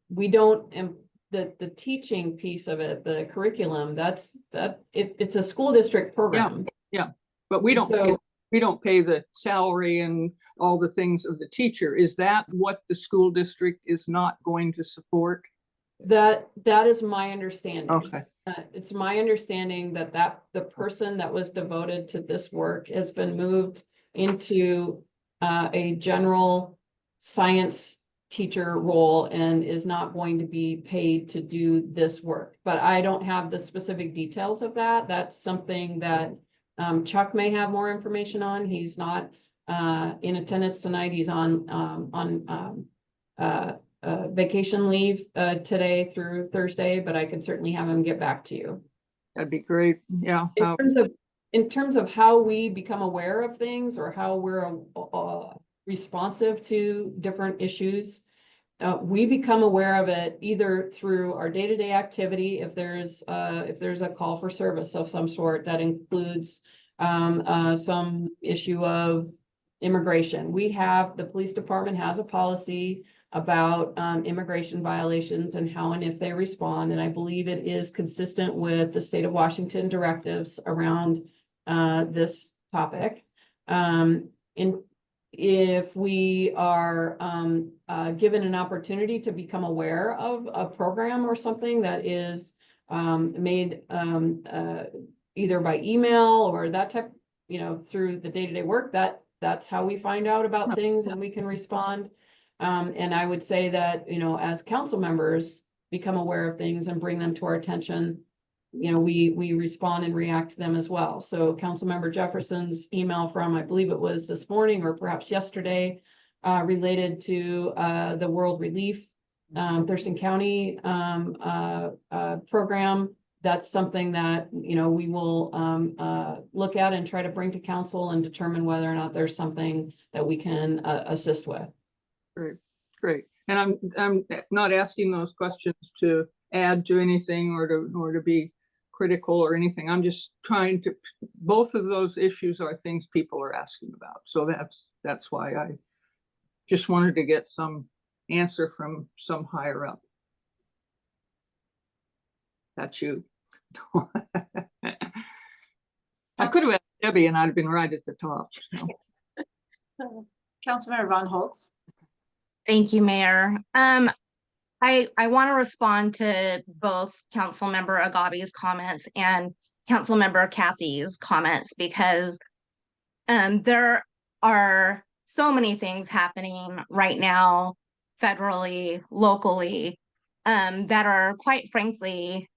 We don't, the teaching piece of it, the curriculum, it's a school district program. Yeah. But we don't pay the salary and all the things of the teacher. Is that what the school district is not going to support? That is my understanding. Okay. It's my understanding that the person that was devoted to this work has been moved into a general science teacher role and is not going to be paid to do this work. But I don't have the specific details of that. That's something that Chuck may have more information on. He's not in attendance tonight. He's on vacation leave today through Thursday, but I can certainly have him get back to you. That'd be great. Yeah. In terms of how we become aware of things or how we're responsive to different issues, we become aware of it either through our day-to-day activity. If there's a call for service of some sort that includes some issue of immigration, the police department has a policy about immigration violations and how and if they respond. And I believe it is consistent with the state of Washington directives around this topic. If we are given an opportunity to become aware of a program or something that is made either by email or that type, through the day-to-day work, that's how we find out about things and we can respond. And I would say that, as council members, become aware of things and bring them to our attention, you know, we respond and react to them as well. So Councilmember Jefferson's email from, I believe it was this morning or perhaps yesterday, related to the World Relief Thurston County program. That's something that, you know, we will look at and try to bring to council and determine whether or not there's something that we can assist with. Great, great. And I'm not asking those questions to add to anything or to be critical or anything. I'm just trying to, both of those issues are things people are asking about. So that's why I just wanted to get some answer from some higher up. That's you. I could have asked Debbie and I'd have been right at the top. So. Councilmember Von Holtz. Thank you, Mayor. I want to respond to both Councilmember Agabi's comments and Councilmember Kathy's comments because there are so many things happening right now, federally, locally, that are quite frankly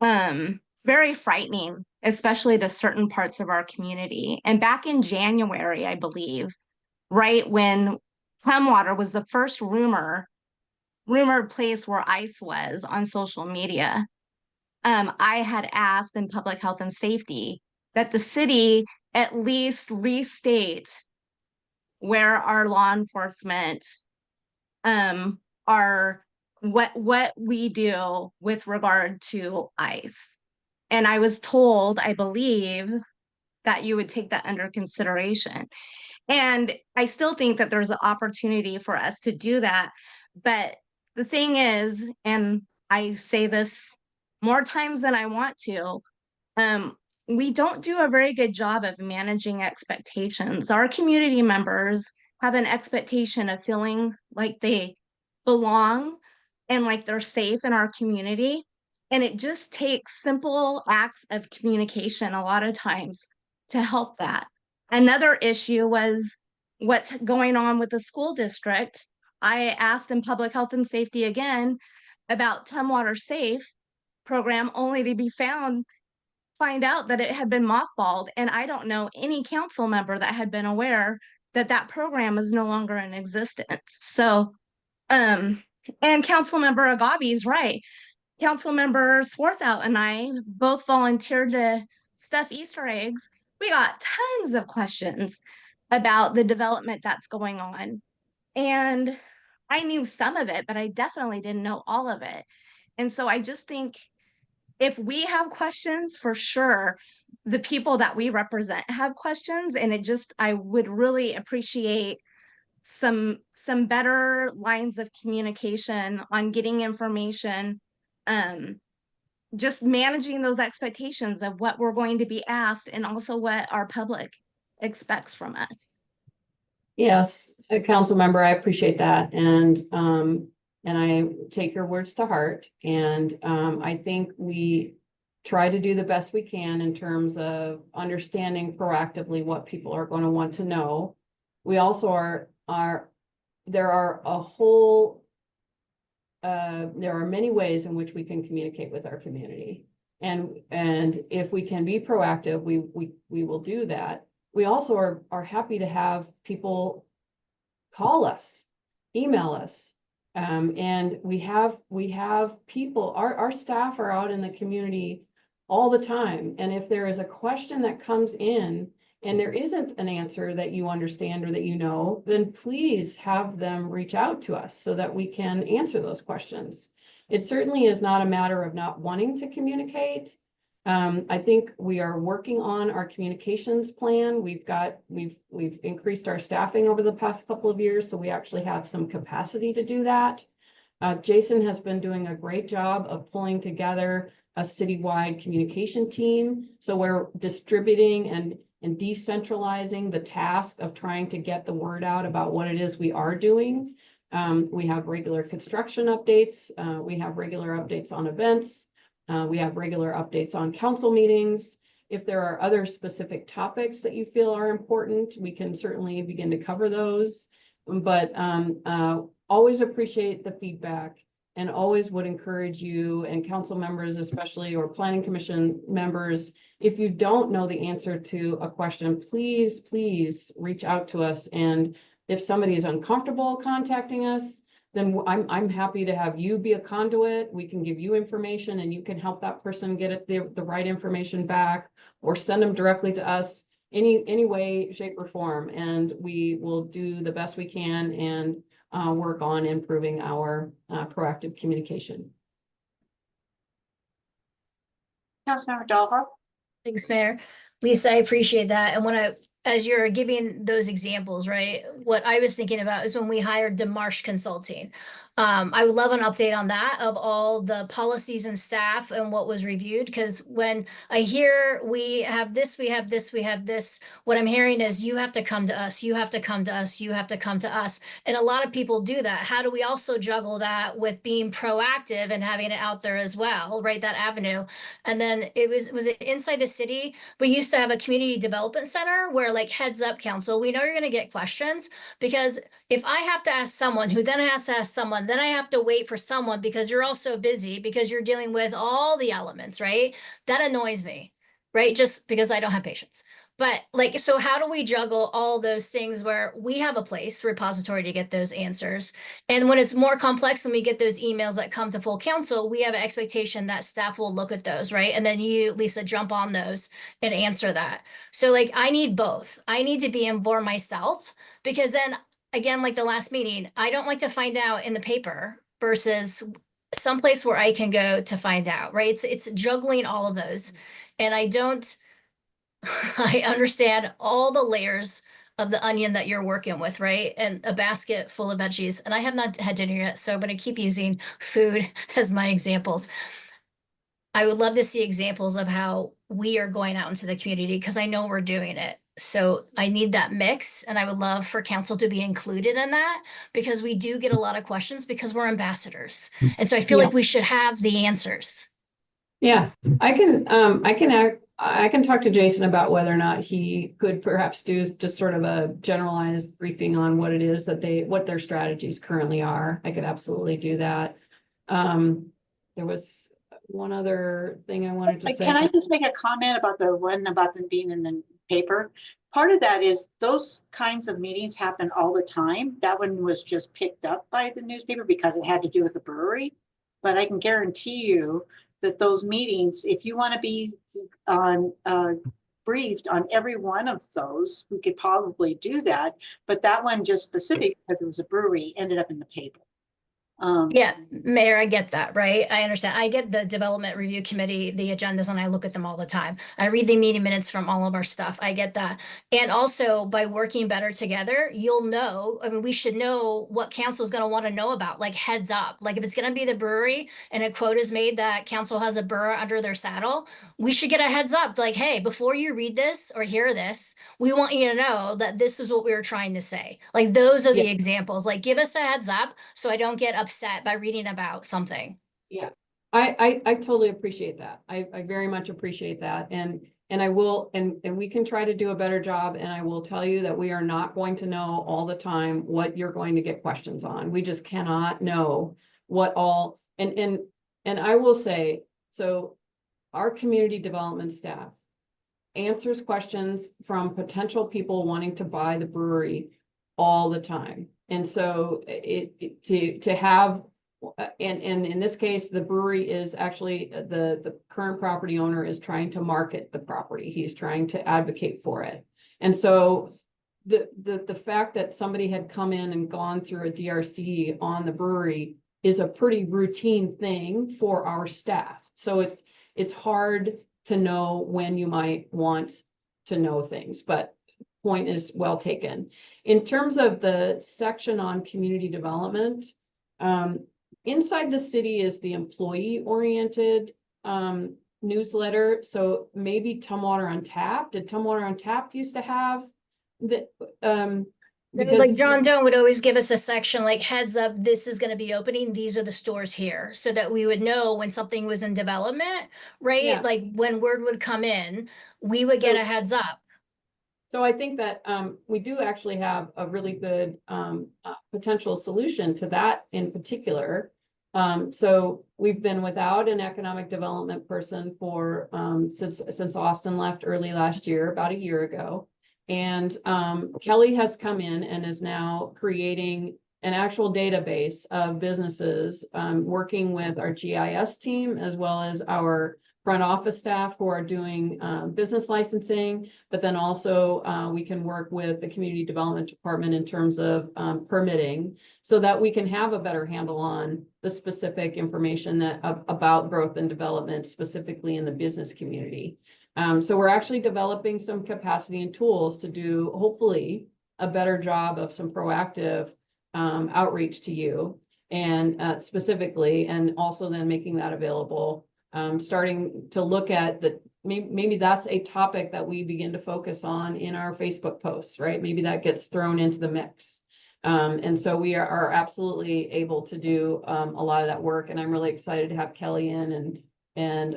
very frightening, especially to certain parts of our community. And back in January, I believe, right when Tumwater was the first rumored place where ICE was on social media, I had asked in Public Health and Safety that the city at least restate where our law enforcement are, what we do with regard to ICE. And I was told, I believe, that you would take that under consideration. And I still think that there's an opportunity for us to do that. But the thing is, and I say this more times than I want to, we don't do a very good job of managing expectations. Our community members have an expectation of feeling like they belong and like they're safe in our community. And it just takes simple acts of communication a lot of times to help that. Another issue was what's going on with the school district. I asked in Public Health and Safety again about Tumwater Safe program, only to find out that it had been mothballed. And I don't know any council member that had been aware that that program is no longer in existence. So, and Councilmember Agabi is right. Councilmember Swarthout and I both volunteered to stuff Easter eggs. We got tons of questions about the development that's going on. And I knew some of it, but I definitely didn't know all of it. And so I just think if we have questions, for sure, the people that we represent have questions. And I would really appreciate some better lines of communication on getting information, just managing those expectations of what we're going to be asked and also what our public expects from us. Yes, council member, I appreciate that. And I take your words to heart. And I think we try to do the best we can in terms of understanding proactively what people are going to want to know. We also there are many ways in which we can communicate with our community. And if we can be proactive, we will do that. We also are happy to have people call us, email us. And we have people, our staff are out in the community all the time. And if there is a question that comes in and there isn't an answer that you understand or that you know, then please have them reach out to us so that we can answer those questions. It certainly is not a matter of not wanting to communicate. I think we are working on our communications plan. We've increased our staffing over the past couple of years, so we actually have some capacity to do that. Jason has been doing a great job of pulling together a citywide communication team. So we're distributing and decentralizing the task of trying to get the word out about what it is we are doing. We have regular construction updates. We have regular updates on events. We have regular updates on council meetings. If there are other specific topics that you feel are important, we can certainly begin to cover those. But always appreciate the feedback and always would encourage you and council members especially, or planning commission members, if you don't know the answer to a question, please, please reach out to us. And if somebody is uncomfortable contacting us, then I'm happy to have you be a conduit. We can give you information and you can help that person get it the right information back, or send them directly to us, any way, shape, or form. And we will do the best we can and work on improving our proactive communication. Councilmember Dahlhoff? Thanks, Mayor. Lisa, I appreciate that. And as you're giving those examples, right, what I was thinking about is when we hired DeMarsh Consulting. I would love an update on that, of all the policies and staff and what was reviewed, because when I hear we have this, what I'm hearing is you have to come to us, you have to come to us, you have to come to us. And a lot of people do that. How do we also juggle that with being proactive and having it out there as well, right? That avenue. And then was it inside the city? We used to have a community development center where, like, heads up council, we know you're going to get questions, because if I have to ask someone who then has to ask someone, then I have to wait for someone because you're all so busy, because you're dealing with all the elements, right? That annoys me, right? Just because I don't have patience. But like, so how do we juggle all those things where we have a place, repository, to get those answers? And when it's more complex and we get those emails that come to full council, we have an expectation that staff will look at those, right? And then you, Lisa, jump on those and answer that. So like, I need both. I need to be informed myself, because then again, like the last meeting, I don't like to find out in the paper versus someplace where I can go to find out, right? It's juggling all of those. And I understand all the layers of the onion that you're working with, right? And a basket full of veggies. And I have not had dinner yet, so I'm going to keep using food as my examples. I would love to see examples of how we are going out into the community, because I know we're doing it. So I need that mix, and I would love for council to be included in that, because we do get a lot of questions because we're ambassadors. And so I feel like we should have the answers. Yeah, I can talk to Jason about whether or not he could perhaps do just sort of a generalized briefing on what it is that what their strategies currently are. I could absolutely do that. There was one other thing I wanted to say. Can I just make a comment about the one about them being in the paper? Part of that is those kinds of meetings happen all the time. That one was just picked up by the newspaper because it had to do with the brewery. But I can guarantee you that those meetings, if you want to be on briefed on every one of those, we could probably do that. But that one just specific because it was a brewery ended up in the paper. Yeah, Mayor, I get that, right? I understand. I get the development review committee, the agendas, and I look at them all the time. I read the meeting minutes from all of our stuff. I get that. And also by working better together, you'll know, I mean, we should know what council is going to want to know about, like heads up. Like if it's going to be the brewery and a quote is made that council has a brewer under their saddle, we should get a heads up. Like, hey, before you read this or hear this, we want you to know that this is what we were trying to say. Like those are the examples. Like give us a heads up so I don't get upset by reading about something. Yeah, I totally appreciate that. I very much appreciate that. And I will, and we can try to do a better job. And I will tell you that we are not going to know all the time what you're going to get questions on. We just cannot know what all, and I will say, so our community development staff answers questions from potential people wanting to buy the brewery all the time. And so to have, and in this case, the brewery is actually the current property owner is trying to market the property. He's trying to advocate for it. And so the fact that somebody had come in and gone through a DRC on the brewery is a pretty routine thing for our staff. So it's hard to know when you might want to know things, but point is well taken. In terms of the section on community development, inside the city is the employee-oriented newsletter. So maybe Tumwater Untapped. Did Tumwater Untapped used to have the because like John Doe would always give us a section like heads up, this is going to be opening. These are the stores here, so that we would know when something was in development, right? Yeah. Like when word would come in, we would get a heads up. So I think that we do actually have a really good potential solution to that in particular. So we've been without an economic development person for, since Austin left early last year, about a year ago. And, Kelly has come in and is now creating an actual database of businesses, working with our GIS team as well as our front office staff who are doing, business licensing. But then also, we can work with the community development department in terms of, permitting, so that we can have a better handle on the specific information that about growth and development, specifically in the business community. So we're actually developing some capacity and tools to do, hopefully, a better job of some proactive outreach to you and specifically, and also then making that available. Starting to look at the, maybe that's a topic that we begin to focus on in our Facebook posts, right? Maybe that gets thrown into the mix. And so we are absolutely able to do a lot of that work, and I'm really excited to have Kelly in and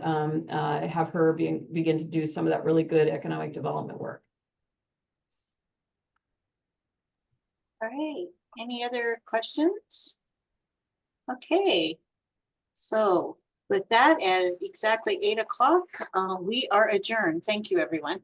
have her begin to do some of that really good economic development work. All right, any other questions? Okay, so with that, at exactly 8 o'clock, we are adjourned. Thank you, everyone.